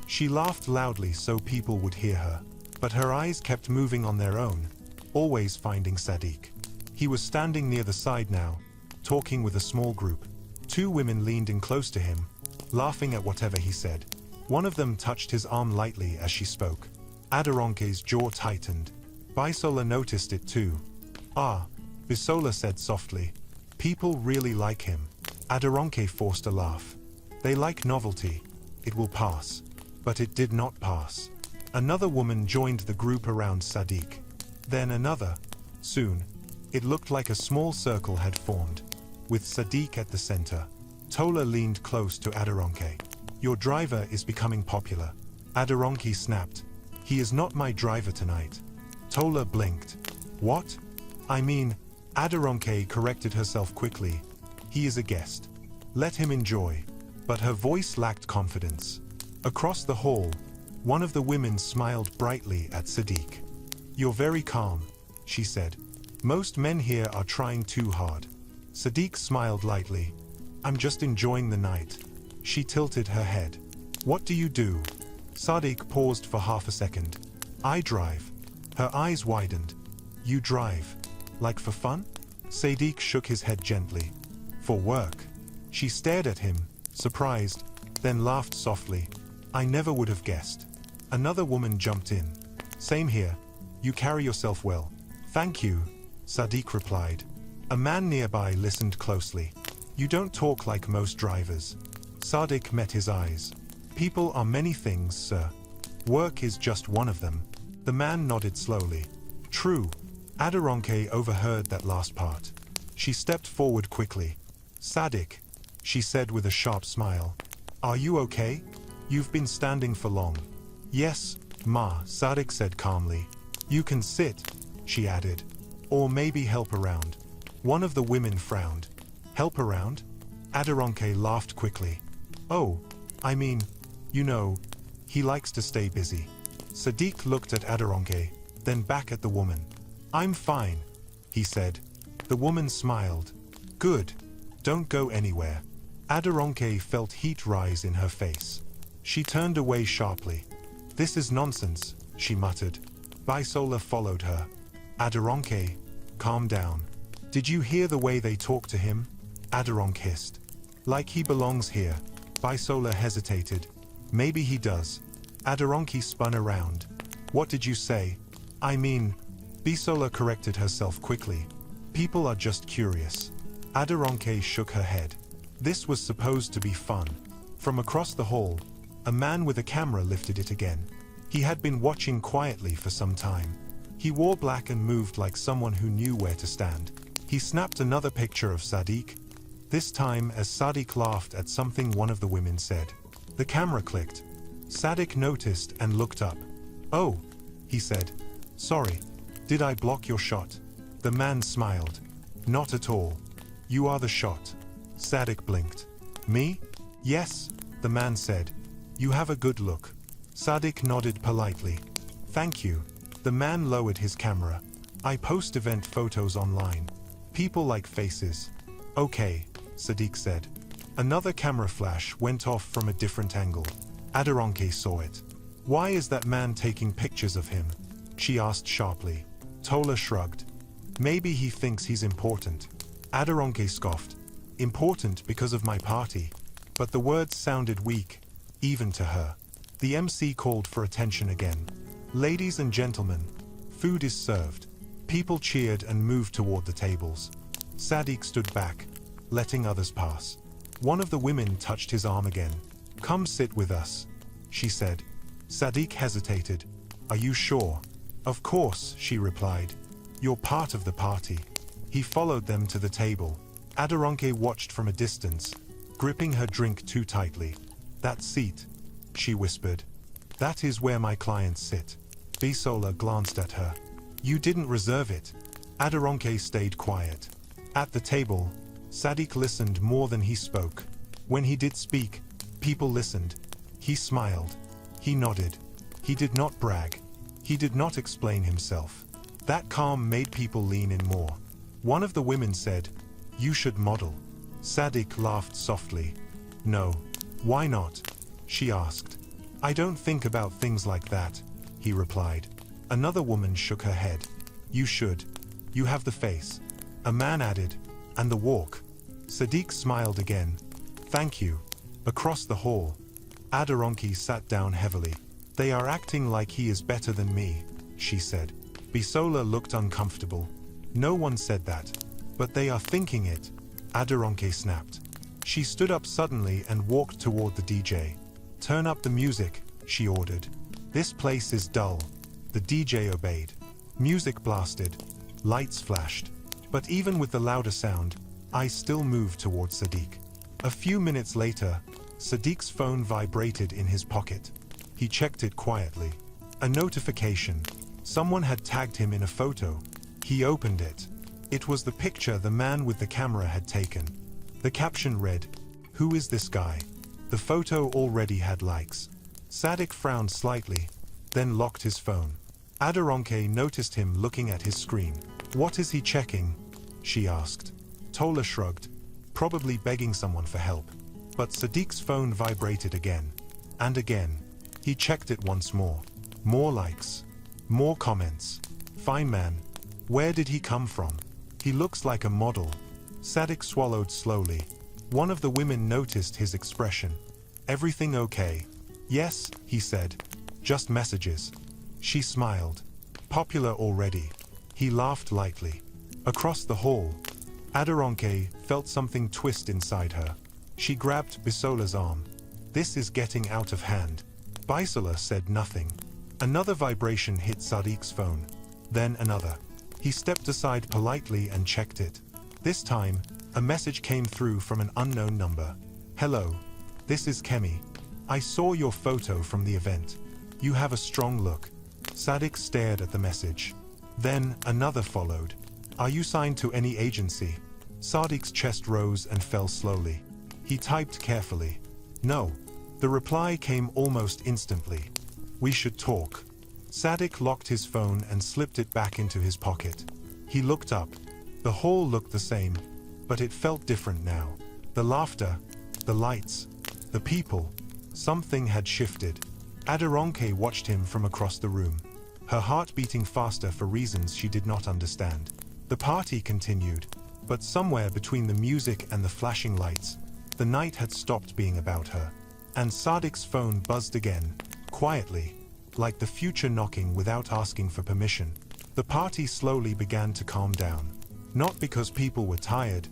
She laughed loudly so people would hear her. But her eyes kept moving on their own, always finding Sadiq. He was standing near the side now, talking with a small group. Two women leaned in close to him, laughing at whatever he said. One of them touched his arm lightly as she spoke. Aderonke's jaw tightened. Bisola noticed it too. "Ah," Bisola said softly. "People really like him." Aderonke forced a laugh. "They like novelty. It will pass." But it did not pass. Another woman joined the group around Sadiq. Then another. Soon, it looked like a small circle had formed, with Sadiq at the center. Tola leaned close to Aderonke. "Your driver is becoming popular." Aderonke snapped. "He is not my driver tonight." Tola blinked. "What?" "I mean," Aderonke corrected herself quickly. "He is a guest. Let him enjoy." But her voice lacked confidence. Across the hall, one of the women smiled brightly at Sadiq. "You're very calm," she said. "Most men here are trying too hard." Sadiq smiled lightly. "I'm just enjoying the night." She tilted her head. "What do you do?" Sadiq paused for half a second. "I drive." Her eyes widened. "You drive? Like for fun?" Sadiq shook his head gently. "For work." She stared at him, surprised, then laughed softly. "I never would have guessed." Another woman jumped in. "Same here. You carry yourself well." "Thank you," Sadiq replied. A man nearby listened closely. "You don't talk like most drivers." Sadiq met his eyes. "People are many things, sir. Work is just one of them." The man nodded slowly. "True." Aderonke overheard that last part. She stepped forward quickly. "Sadiq," she said with a sharp smile. "Are you okay? You've been standing for long." "Yes, Ma," Sadiq said calmly. "You can sit," she added. "Or maybe help around." One of the women frowned. "Help around?" Aderonke laughed quickly. "Oh, I mean, you know, he likes to stay busy." Sadiq looked at Aderonke, then back at the woman. "I'm fine," he said. The woman smiled. "Good. Don't go anywhere." Aderonke felt heat rise in her face. She turned away sharply. "This is nonsense," she muttered. Bisola followed her. "Aderonke, calm down. Did you hear the way they talk to him?" Aderonke hissed. "Like he belongs here." Bisola hesitated. "Maybe he does." Adoronki spun around. What did you say? I mean, Bisola corrected herself quickly. People are just curious. Adoronke shook her head. This was supposed to be fun. From across the hall, a man with a camera lifted it again. He had been watching quietly for some time. He wore black and moved like someone who knew where to stand. He snapped another picture of Sadiq, this time as Sadiq laughed at something one of the women said. The camera clicked. Sadiq noticed and looked up. Oh, he said. Sorry, did I block your shot? The man smiled. Not at all. You are the shot. Sadiq blinked. Me? Yes, the man said. You have a good look. Sadiq nodded politely. Thank you. The man lowered his camera. I post event photos online. People like faces. Okay, Sadiq said. Another camera flash went off from a different angle. Adoronke saw it. Why is that man taking pictures of him? She asked sharply. Tola shrugged. Maybe he thinks he's important. Adoronke scoffed. Important because of my party. But the words sounded weak, even to her. The MC called for attention again. Ladies and gentlemen, food is served. People cheered and moved toward the tables. Sadiq stood back, letting others pass. One of the women touched his arm again. Come sit with us, she said. Sadiq hesitated. Are you sure? Of course, she replied. You're part of the party. He followed them to the table. Adoronke watched from a distance, gripping her drink too tightly. That seat, she whispered. That is where my clients sit. Bisola glanced at her. You didn't reserve it. Adoronke stayed quiet. At the table, Sadiq listened more than he spoke. When he did speak, people listened. He smiled. He nodded. He did not brag. He did not explain himself. That calm made people lean in more. One of the women said, You should model. Sadiq laughed softly. No. Why not? She asked. I don't think about things like that, he replied. Another woman shook her head. You should. You have the face. A man added, and the walk. Sadiq smiled again. Thank you. Across the hall, Adoronke sat down heavily. They are acting like he is better than me, she said. Bisola looked uncomfortable. No one said that. But they are thinking it, Adoronke snapped. She stood up suddenly and walked toward the DJ. Turn up the music, she ordered. This place is dull. The DJ obeyed. Music blasted. Lights flashed. But even with the louder sound, I still moved toward Sadiq. A few minutes later, Sadiq's phone vibrated in his pocket. He checked it quietly. A notification. Someone had tagged him in a photo. He opened it. It was the picture the man with the camera had taken. The caption read, Who is this guy? The photo already had likes. Sadiq frowned slightly, then locked his phone. Adoronke noticed him looking at his screen. What is he checking? She asked. Tola shrugged, probably begging someone for help. But Sadiq's phone vibrated again. And again. He checked it once more. More likes. More comments. Fine man. Where did he come from? He looks like a model. Sadiq swallowed slowly. One of the women noticed his expression. Everything okay? Yes, he said. Just messages. She smiled. Popular already. He laughed lightly. Across the hall, Adoronke felt something twist inside her. She grabbed Bisola's arm. This is getting out of hand. Bisola said nothing. Another vibration hit Sadiq's phone. Then another. He stepped aside politely and checked it. This time, a message came through from an unknown number. Hello. This is Kemi. I saw your photo from the event. You have a strong look. Sadiq stared at the message. Then another followed. Are you signed to any agency? Sadiq's chest rose and fell slowly. He typed carefully. No. The reply came almost instantly. We should talk. Sadiq locked his phone and slipped it back into his pocket. He looked up. The hall looked the same, but it felt different now. The laughter, the lights, the people. Something had shifted. Adoronke watched him from across the room, her heart beating faster for reasons she did not understand. The party continued, but somewhere between the music and the flashing lights, the night had stopped being about her. And Sadiq's phone buzzed again. quietly, like the future knocking without asking for permission. The party slowly began to calm down. Not because people were tired,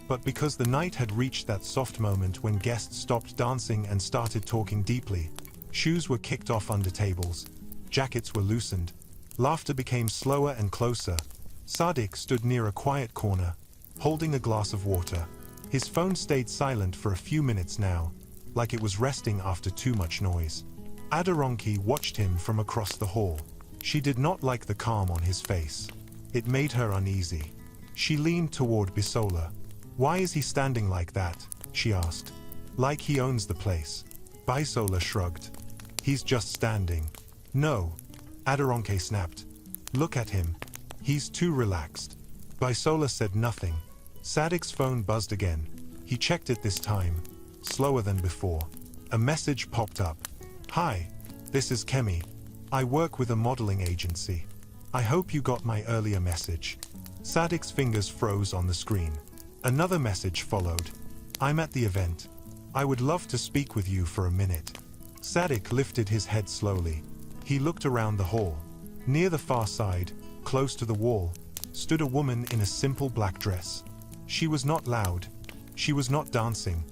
but because the night had reached that soft moment when guests stopped dancing and started talking deeply. Shoes were kicked off under tables. Jackets were loosened. Laughter became slower and closer. Sadiq stood near a quiet corner, holding a glass of water. His phone stayed silent for a few minutes now, like it was resting after too much noise. Aderonke watched him from across the hall. She did not like the calm on his face. It made her uneasy. She leaned toward Bisola. "Why is he standing like that?" she asked. "Like he owns the place." Bisola shrugged. "He's just standing." "No," Aderonke snapped. "Look at him. He's too relaxed." Bisola said nothing. Sadiq's phone buzzed again. He checked it this time, slower than before. A message popped up. "Hi, this is Kemi. I work with a modeling agency. I hope you got my earlier message." Sadiq's fingers froze on the screen. Another message followed. "I'm at the event. I would love to speak with you for a minute." Sadiq lifted his head slowly. He looked around the hall. Near the far side, close to the wall, stood a woman in a simple black dress. She was not loud. She was not dancing.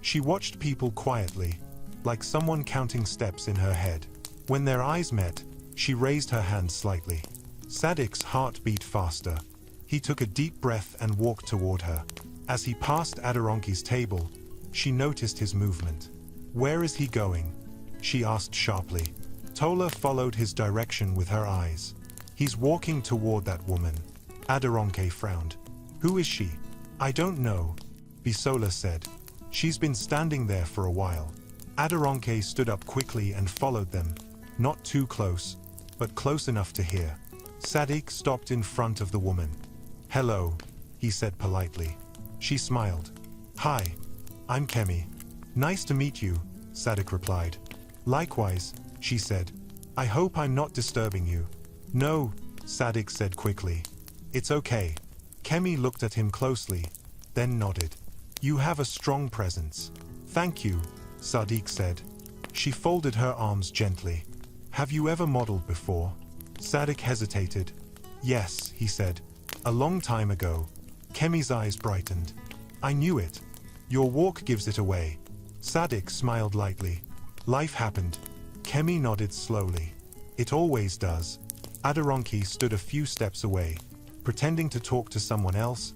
She watched people quietly, like someone counting steps in her head. When their eyes met, she raised her hand slightly. Sadiq's heart beat faster. He took a deep breath and walked toward her. As he passed Aderonke's table, she noticed his movement. "Where is he going?" she asked sharply. Tola followed his direction with her eyes. "He's walking toward that woman." Aderonke frowned. "Who is she?" "I don't know," Bisola said. "She's been standing there for a while." Aderonke stood up quickly and followed them. Not too close, but close enough to hear. Sadiq stopped in front of the woman. "Hello," he said politely. She smiled. "Hi, I'm Kemi." "Nice to meet you," Sadiq replied. "Likewise," she said. "I hope I'm not disturbing you." "No," Sadiq said quickly. "It's okay." Kemi looked at him closely, then nodded. "You have a strong presence." "Thank you," Sadiq said. She folded her arms gently. "Have you ever modeled before?" Sadiq hesitated. "Yes," he said. "A long time ago." Kemi's eyes brightened. "I knew it. Your walk gives it away." Sadiq smiled lightly. "Life happened." Kemi nodded slowly. "It always does." Aderonke stood a few steps away, pretending to talk to someone else,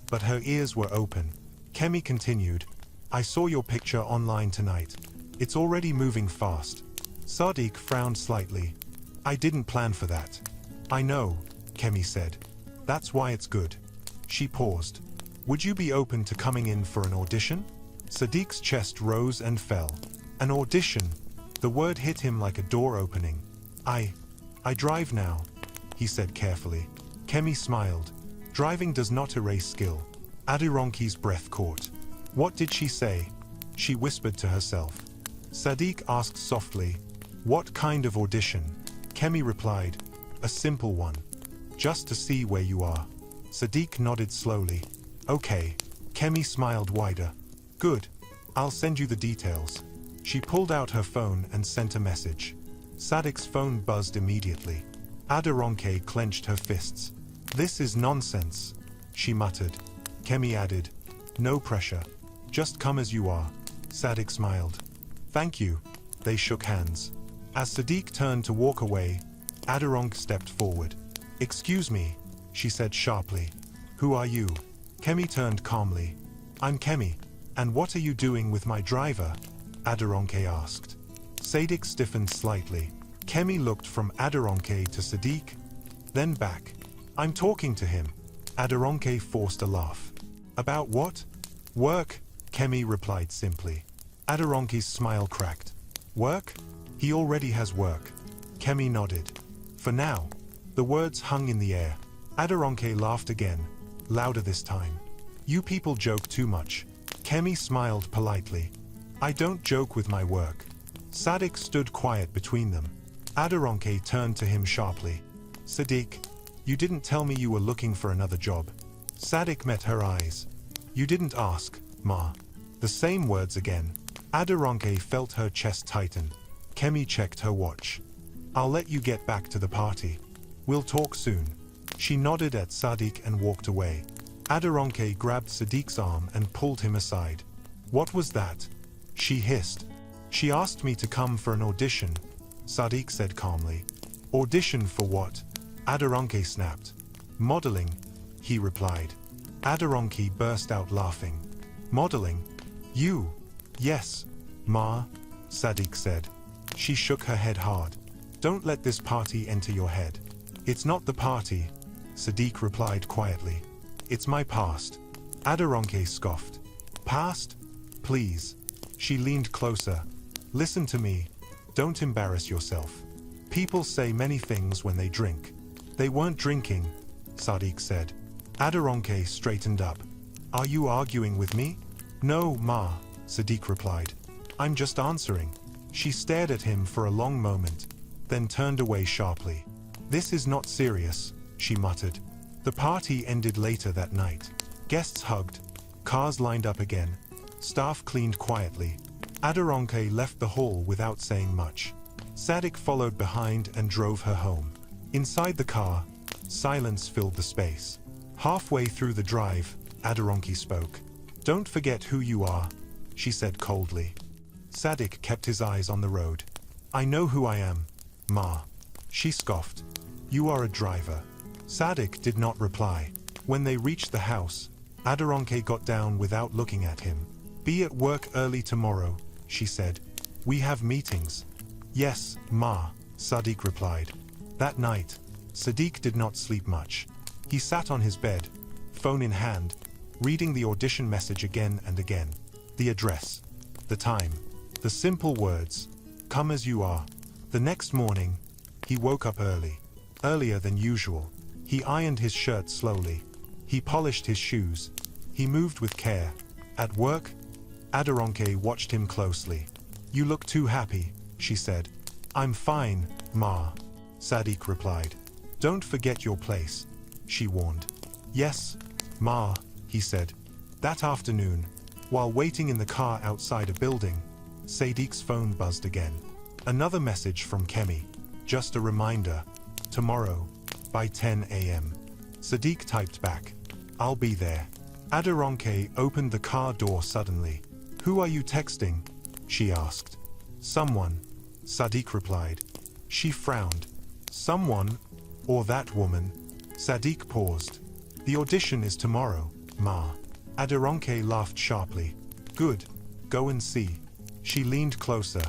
but her ears were open. Kemi continued, "I saw your picture online tonight. It's already moving fast." Sadiq frowned slightly. "I didn't plan for that." "I know," Kemi said. "That's why it's good." She paused. "Would you be open to coming in for an audition?" Sadiq's chest rose and fell. An audition. The word hit him like a door opening. I drive now," he said carefully. Kemi smiled. "Driving does not erase skill." Aderonke's breath caught. "What did she say?" she whispered to herself. Sadiq asked softly, "What kind of audition?" Kemi replied, "A simple one. Just to see where you are." Sadiq nodded slowly. "Okay." Kemi smiled wider. "Good. I'll send you the details." She pulled out her phone and sent a message. Sadiq's phone buzzed immediately. Aderonke clenched her fists. "This is nonsense," she muttered. Kemi added, "No pressure. Just come as you are." Sadiq smiled. "Thank you." They shook hands. As Sadiq turned to walk away, Aderonke stepped forward. "Excuse me," she said sharply. "Who are you?" Kemi turned calmly. "I'm Kemi. And what are you doing with my driver?" Aderonke asked. Sadiq stiffened slightly. Kemi looked from Aderonke to Sadiq, then back. "I'm talking to him." Aderonke forced a laugh. "About what?" "Work," Kemi replied simply. Aderonke's smile cracked. "Work? He already has work." Kemi nodded. "For now." The words hung in the air. Aderonke laughed again, louder this time. "You people joke too much." Kemi smiled politely. "I don't joke with my work." Sadiq stood quiet between them. Aderonke turned to him sharply. "Sadiq, you didn't tell me you were looking for another job." Sadiq met her eyes. "You didn't ask, Ma." The same words again. Aderonke felt her chest tighten. Kemi checked her watch. I'll let you get back to the party. We'll talk soon. She nodded at Sadiq and walked away. Aderonke grabbed Sadiq's arm and pulled him aside. What was that? She hissed. She asked me to come for an audition, Sadiq said calmly. Audition for what? Aderonke snapped. Modeling, he replied. Aderonke burst out laughing. Modeling? You? Yes, Ma, Sadiq said. She shook her head hard. Don't let this party enter your head. It's not the party, Sadiq replied quietly. It's my past. Aderonke scoffed. Past? Please. She leaned closer. Listen to me. Don't embarrass yourself. People say many things when they drink. They weren't drinking, Sadiq said. Aderonke straightened up. Are you arguing with me? No, Ma, Sadiq replied. I'm just answering. She stared at him for a long moment, then turned away sharply. This is not serious, she muttered. The party ended later that night. Guests hugged. Cars lined up again. Staff cleaned quietly. Aderonke left the hall without saying much. Sadiq followed behind and drove her home. Inside the car, silence filled the space. Halfway through the drive, Aderonke spoke. Don't forget who you are, she said coldly. Sadiq kept his eyes on the road. I know who I am, Ma. She scoffed. You are a driver. Sadiq did not reply. When they reached the house, Aderonke got down without looking at him. Be at work early tomorrow, she said. We have meetings. Yes, Ma, Sadiq replied. That night, Sadiq did not sleep much. He sat on his bed, phone in hand, reading the audition message again and again. The address, the time, the simple words, come as you are. The next morning, he woke up early, earlier than usual. He ironed his shirt slowly. He polished his shoes. He moved with care. At work, Aderonke watched him closely. You look too happy, she said. I'm fine, Ma, Sadiq replied. Don't forget your place, she warned. Yes, Ma, he said. That afternoon, while waiting in the car outside a building, Sadiq's phone buzzed again. Another message from Kemi. Just a reminder. Tomorrow, by 10 a.m. Sadiq typed back. I'll be there. Aderonke opened the car door suddenly. Who are you texting? She asked. Someone, Sadiq replied. She frowned. Someone, or that woman? Sadiq paused. The audition is tomorrow, Ma. Aderonke laughed sharply. Good. Go and see. She leaned closer.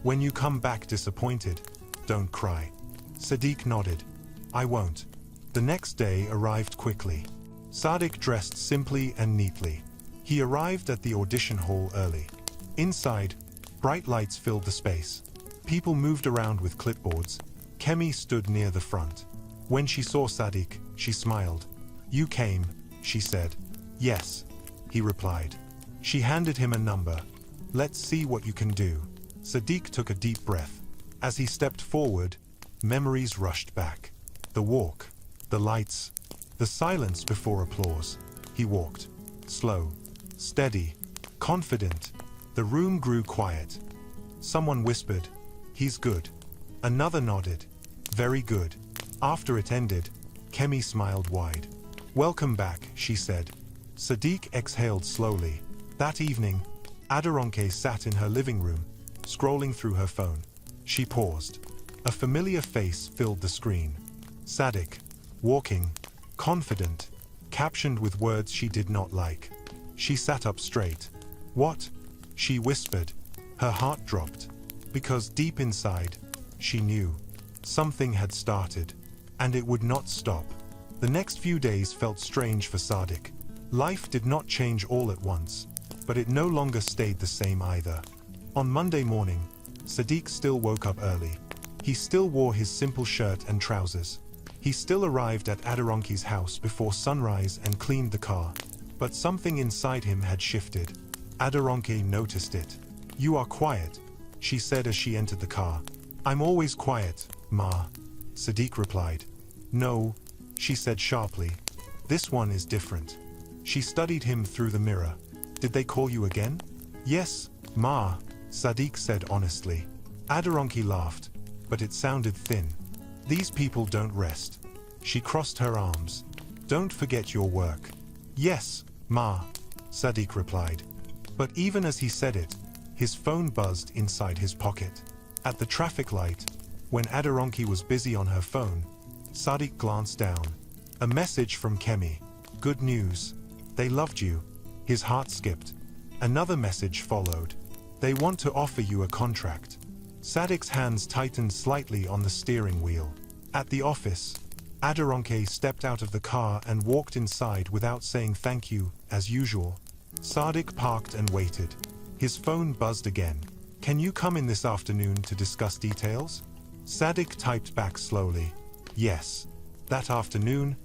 When you come back disappointed, don't cry. Sadiq nodded. I won't. The next day arrived quickly. Sadiq dressed simply and neatly. He arrived at the audition hall early. Inside, bright lights filled the space. People moved around with clipboards. Kemi stood near the front. When she saw Sadiq, she smiled. You came, she said. Yes, he replied. She handed him a number. Let's see what you can do. Sadiq took a deep breath. As he stepped forward, memories rushed back. The walk, the lights, the silence before applause. He walked. Slow, steady, confident. The room grew quiet. Someone whispered, "He's good." Another nodded, "Very good." After it ended, Kemi smiled wide. "Welcome back," she said. Sadiq exhaled slowly. That evening, Aderonke sat in her living room, scrolling through her phone. She paused. A familiar face filled the screen. Sadiq, walking, confident, captioned with words she did not like. She sat up straight. "What?" she whispered. Her heart dropped. Because deep inside, she knew. Something had started, and it would not stop. The next few days felt strange for Sadiq. Life did not change all at once, but it no longer stayed the same either. On Monday morning, Sadiq still woke up early. He still wore his simple shirt and trousers. He still arrived at Aderonke's house before sunrise and cleaned the car. But something inside him had shifted. Aderonke noticed it. "You are quiet," she said as she entered the car. "I'm always quiet, Ma," Sadiq replied. "No," she said sharply. "This one is different." She studied him through the mirror. "Did they call you again?" "Yes, Ma," Sadiq said honestly. Adoranki laughed, but it sounded thin. These people don't rest. She crossed her arms. Don't forget your work. Yes, Ma, Sadiq replied. But even as he said it, his phone buzzed inside his pocket. At the traffic light, when Adoranki was busy on her phone, Sadiq glanced down. A message from Kemi. Good news. They loved you. His heart skipped. Another message followed. They want to offer you a contract. Sadiq's hands tightened slightly on the steering wheel. At the office, Adoranki stepped out of the car and walked inside without saying thank you, as usual. Sadiq parked and waited. His phone buzzed again. Can you come in this afternoon to discuss details? Sadiq typed back slowly. Yes. That afternoon,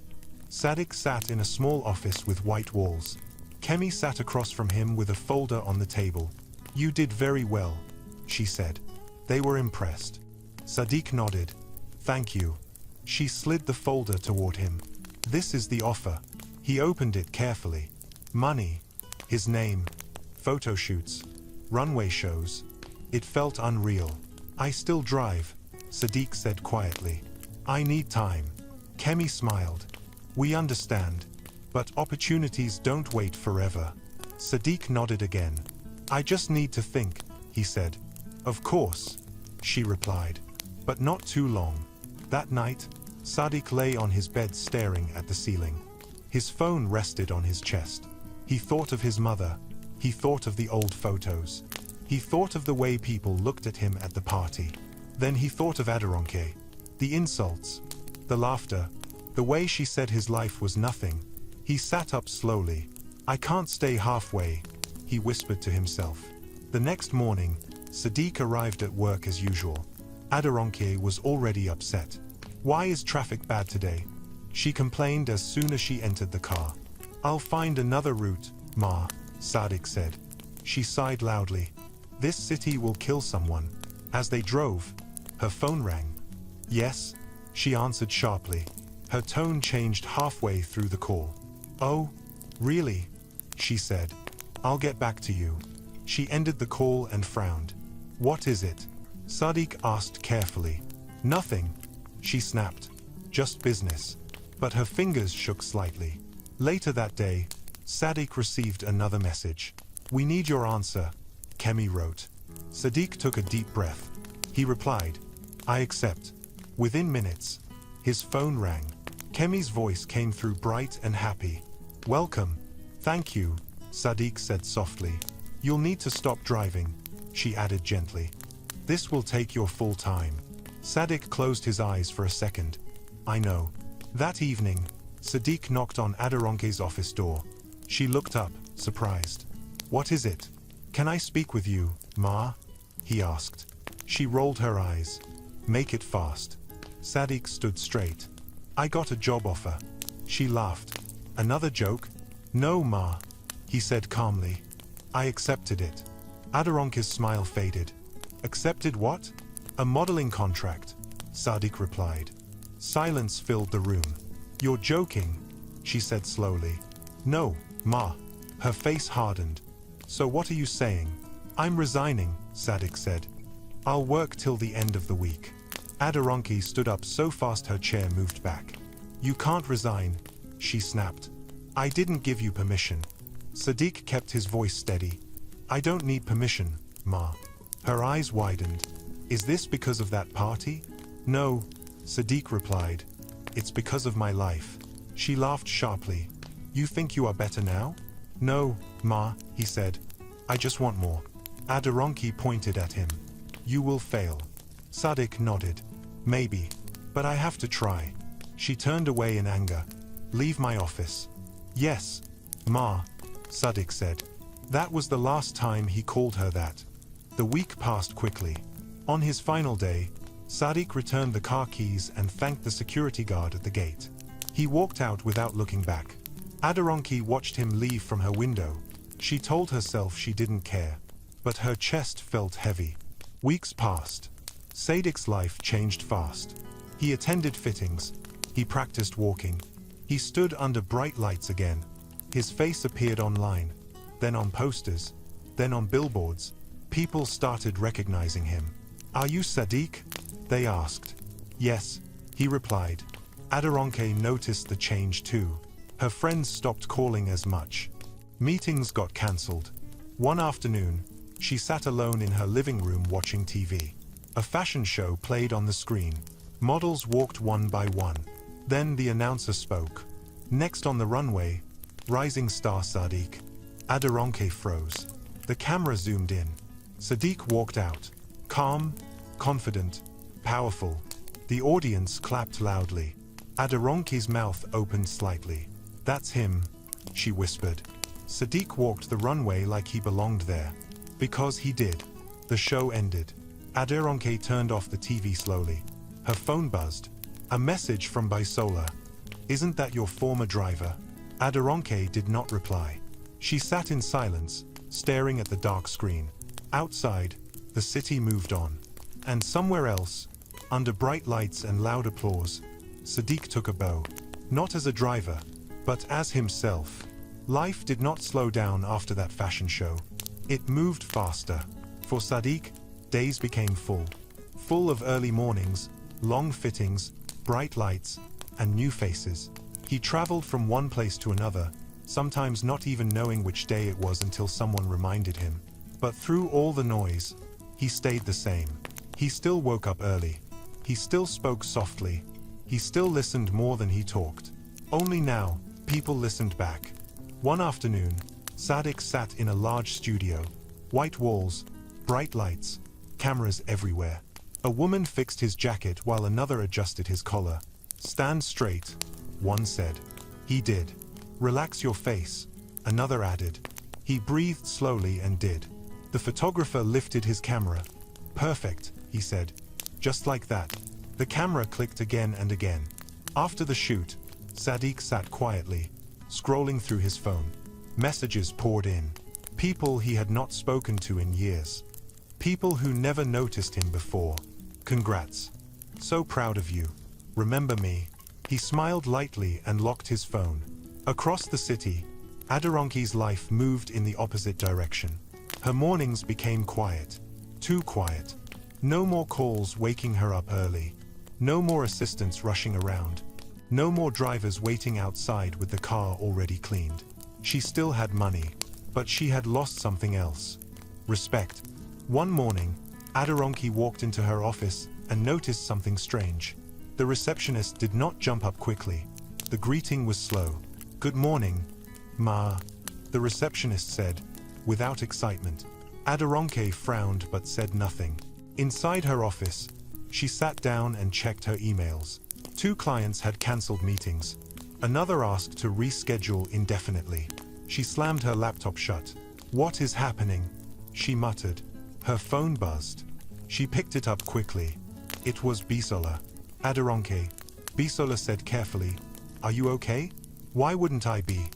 Sadiq sat in a small office with white walls. Kemi sat across from him with a folder on the table. You did very well, she said. They were impressed. Sadiq nodded. Thank you. She slid the folder toward him. This is the offer. He opened it carefully. Money. His name. Photo shoots. Runway shows. It felt unreal. I still drive, Sadiq said quietly. I need time. Kemi smiled. We understand. But opportunities don't wait forever. Sadiq nodded again. I just need to think, he said. Of course, she replied. But not too long. That night, Sadiq lay on his bed staring at the ceiling. His phone rested on his chest. He thought of his mother. He thought of the old photos. He thought of the way people looked at him at the party. Then he thought of Adoranki. The insults. The laughter. The way she said his life was nothing. He sat up slowly. I can't stay halfway, he whispered to himself. The next morning, Sadiq arrived at work as usual. Adoranki was already upset. Why is traffic bad today? She complained as soon as she entered the car. I'll find another route, Ma, Sadiq said. She sighed loudly. This city will kill someone. As they drove, her phone rang. Yes, she answered sharply. Her tone changed halfway through the call. Oh, really? She said. I'll get back to you. She ended the call and frowned. What is it? Sadiq asked carefully. Nothing, she snapped. Just business. But her fingers shook slightly. Later that day, Sadiq received another message. We need your answer, Kemi wrote. Sadiq took a deep breath. He replied, I accept. Within minutes, his phone rang. Kemi's voice came through bright and happy. Welcome. Thank you, Sadiq said softly. You'll need to stop driving, she added gently. This will take your full time. Sadiq closed his eyes for a second. I know. That evening, Sadiq knocked on Adoranki's office door. She looked up, surprised. What is it? Can I speak with you, Ma? He asked. She rolled her eyes. Make it fast. Sadiq stood straight. I got a job offer. She laughed. Another joke? No, Ma, he said calmly. I accepted it. Adoranki's smile faded. Accepted what? A modeling contract, Sadiq replied. Silence filled the room. You're joking, she said slowly. No, Ma. Her face hardened. So what are you saying? I'm resigning, Sadiq said. I'll work till the end of the week. Adoranki stood up so fast her chair moved back. You can't resign, she snapped. I didn't give you permission. Sadiq kept his voice steady. I don't need permission, Ma. Her eyes widened. Is this because of that party? No, Sadiq replied. It's because of my life. She laughed sharply. You think you are better now? No, Ma, he said. I just want more. Adoranki pointed at him. You will fail. Sadiq nodded. Maybe. But I have to try. She turned away in anger. Leave my office. Yes, Ma, Sadiq said. That was the last time he called her that. The week passed quickly. On his final day, Sadiq returned the car keys and thanked the security guard at the gate. He walked out without looking back. Adoranki watched him leave from her window. She told herself she didn't care. But her chest felt heavy. Weeks passed. Sadiq's life changed fast. He attended fittings. He practiced walking. He stood under bright lights again. His face appeared online, then on posters, then on billboards. People started recognizing him. "Are you Sadiq?" they asked. "Yes," he replied. Aderonke noticed the change too. Her friends stopped calling as much. Meetings got cancelled. One afternoon, she sat alone in her living room watching TV. A fashion show played on the screen. Models walked one by one. Then the announcer spoke. "Next on the runway, rising star Sadiq." Aderonke froze. The camera zoomed in. Sadiq walked out. Calm, confident, powerful. The audience clapped loudly. Aderonke's mouth opened slightly. "That's him," she whispered. Sadiq walked the runway like he belonged there. Because he did. The show ended. Aderonke turned off the TV slowly. Her phone buzzed. A message from Bisola. "Isn't that your former driver?" Aderonke did not reply. She sat in silence, staring at the dark screen. Outside, the city moved on. And somewhere else, under bright lights and loud applause, Sadiq took a bow. Not as a driver, but as himself. Life did not slow down after that fashion show. It moved faster. For Sadiq, days became full. Full of early mornings, long fittings, bright lights, and new faces. He traveled from one place to another, sometimes not even knowing which day it was until someone reminded him. But through all the noise, he stayed the same. He still woke up early. He still spoke softly. He still listened more than he talked. Only now, people listened back. One afternoon, Sadiq sat in a large studio. White walls, bright lights, cameras everywhere. A woman fixed his jacket while another adjusted his collar. "Stand straight," one said. He did. "Relax your face," another added. He breathed slowly and did. The photographer lifted his camera. "Perfect," he said. Just like that. The camera clicked again and again. After the shoot, Sadiq sat quietly, scrolling through his phone. Messages poured in. People he had not spoken to in years. People who never noticed him before. "Congrats. So proud of you. Remember me?" He smiled lightly and locked his phone. Across the city, Aderonke's life moved in the opposite direction. Her mornings became quiet. Too quiet. No more calls waking her up early. No more assistants rushing around. No more drivers waiting outside with the car already cleaned. She still had money, but she had lost something else. Respect. One morning, Aderonke walked into her office and noticed something strange. The receptionist did not jump up quickly. The greeting was slow. "Good morning, Ma," the receptionist said, without excitement. Aderonke frowned but said nothing. Inside her office, she sat down and checked her emails. 2 clients had cancelled meetings. Another asked to reschedule indefinitely. She slammed her laptop shut. "What is happening?" she muttered. Her phone buzzed. She picked it up quickly. It was Bisola. "Aderonke," Bisola said carefully. "Are you okay?" "Why wouldn't I be?"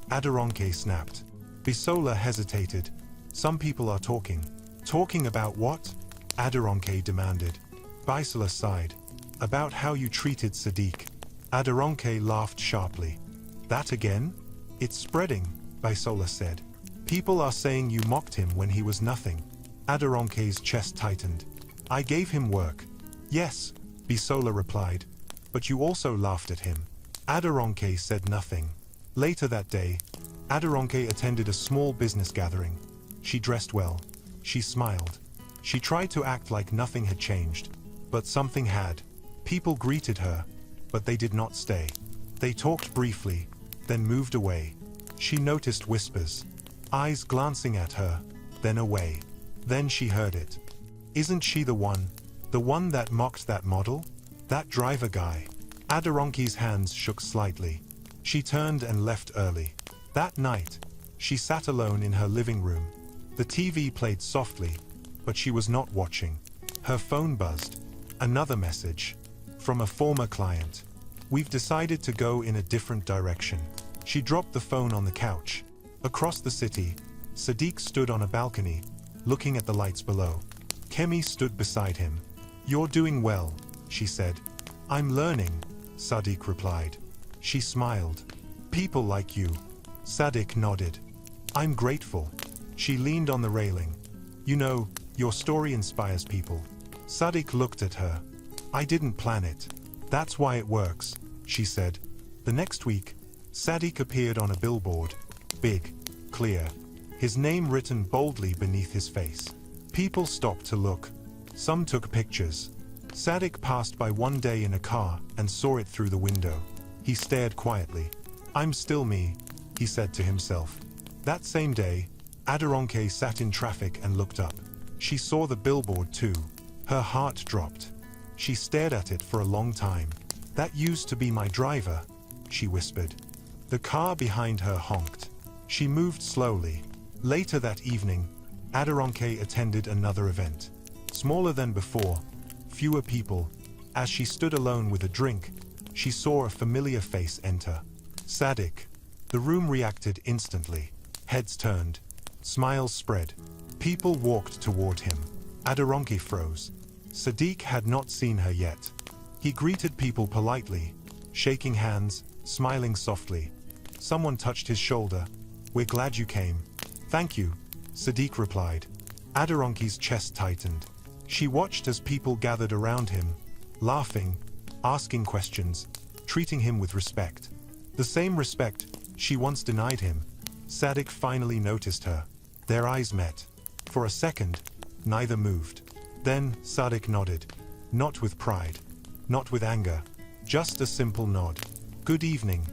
Aderonke snapped. Bisola hesitated. "Some people are talking." "Talking about what?" Aderonke demanded. Bisola sighed. "About how you treated Sadiq." Aderonke laughed sharply. "That again?" "It's spreading," Bisola said. "People are saying you mocked him when he was nothing." Aderonke's chest tightened. "I gave him work." "Yes," Bisola replied. "But you also laughed at him." Aderonke said nothing. Later that day, Aderonke attended a small business gathering. She dressed well. She smiled. She tried to act like nothing had changed. But something had. People greeted her, but they did not stay. They talked briefly, then moved away. She noticed whispers, eyes glancing at her, then away. Then she heard it. "Isn't she the one? The one that mocked that model? That driver guy?" Aderonke's hands shook slightly. She turned and left early. That night, she sat alone in her living room. The TV played softly, but she was not watching. Her phone buzzed. Another message. From a former client. "We've decided to go in a different direction." She dropped the phone on the couch. Across the city, Sadiq stood on a balcony, looking at the lights below. Kemi stood beside him. "You're doing well," she said. "I'm learning," Sadiq replied. She smiled. "People like you." Sadiq nodded. "I'm grateful." She leaned on the railing. "You know, your story inspires people." Sadiq looked at her. I didn't plan it. That's why it works, she said. The next week, Sadiq appeared on a billboard. Big, clear. His name written boldly beneath his face. People stopped to look. Some took pictures. Sadiq passed by one day in a car and saw it through the window. He stared quietly. I'm still me, he said to himself. That same day, Aderonke sat in traffic and looked up. She saw the billboard too. Her heart dropped. She stared at it for a long time. That used to be my driver, she whispered. The car behind her honked. She moved slowly. Later that evening, Aderonke attended another event. Smaller than before, fewer people. As she stood alone with a drink, she saw a familiar face enter. Sadiq. The room reacted instantly. Heads turned. Smiles spread. People walked toward him. Aderonke froze. Sadiq had not seen her yet. He greeted people politely, shaking hands, smiling softly. Someone touched his shoulder. We're glad you came. Thank you, Sadiq replied. Aderonke's chest tightened. She watched as people gathered around him, laughing, asking questions, treating him with respect. The same respect she once denied him. Sadiq finally noticed her. Their eyes met. For a second, neither moved. Then Sadiq nodded. Not with pride. Not with anger. Just a simple nod. Good evening,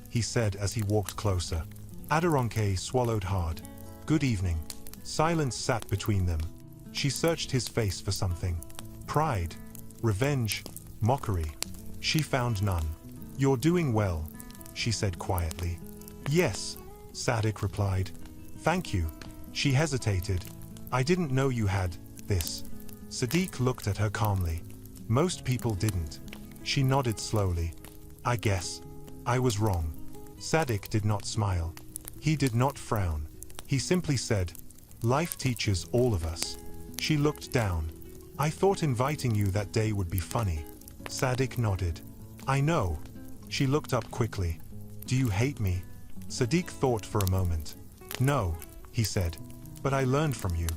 he said as he walked closer. Aderonke swallowed hard. Good evening. Silence sat between them. She searched his face for something. Pride, revenge, mockery. She found none. You're doing well, she said quietly. Yes, Sadiq replied. Thank you. She hesitated. I didn't know you had this. Sadiq looked at her calmly. Most people didn't. She nodded slowly. I guess. I was wrong. Sadiq did not smile. He did not frown. He simply said, life teaches all of us. She looked down. I thought inviting you that day would be funny. Sadiq nodded. I know. She looked up quickly. Do you hate me? Sadiq thought for a moment. No, he said. But I learned from you.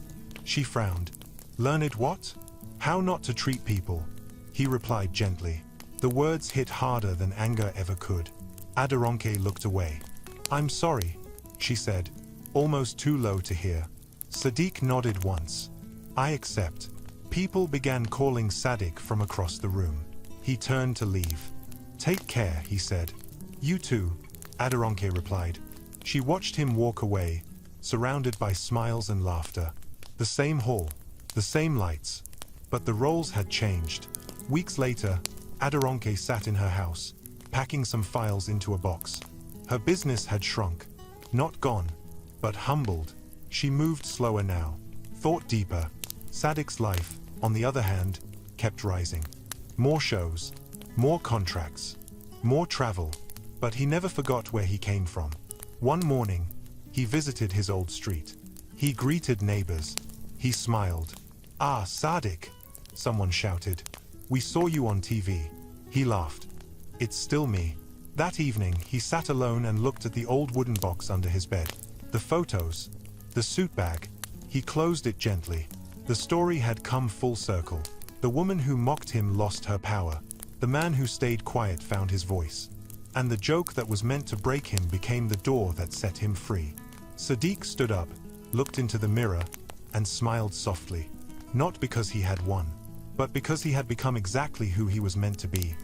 She frowned. Learned what? How not to treat people. He replied gently. The words hit harder than anger ever could. Aderonke looked away. I'm sorry, she said, almost too low to hear. Sadiq nodded once. I accept. People began calling Sadiq from across the room. He turned to leave. Take care, he said. You too, Aderonke replied. She watched him walk away, surrounded by smiles and laughter. The same hall, the same lights. But the roles had changed. Weeks later, Aderonke sat in her house, packing some files into a box. Her business had shrunk. Not gone, but humbled. She moved slower now, thought deeper. Sadiq's life, on the other hand, kept rising. More shows, more contracts, more travel. But he never forgot where he came from. One morning, he visited his old street. He greeted neighbors. He smiled. Ah, Sadiq, someone shouted. We saw you on TV. He laughed. It's still me. That evening, he sat alone and looked at the old wooden box under his bed. The photos, the suit bag. He closed it gently. The story had come full circle. The woman who mocked him lost her power. The man who stayed quiet found his voice. And the joke that was meant to break him became the door that set him free. Sadiq stood up, looked into the mirror, and smiled softly. Not because he had won, but because he had become exactly who he was meant to be.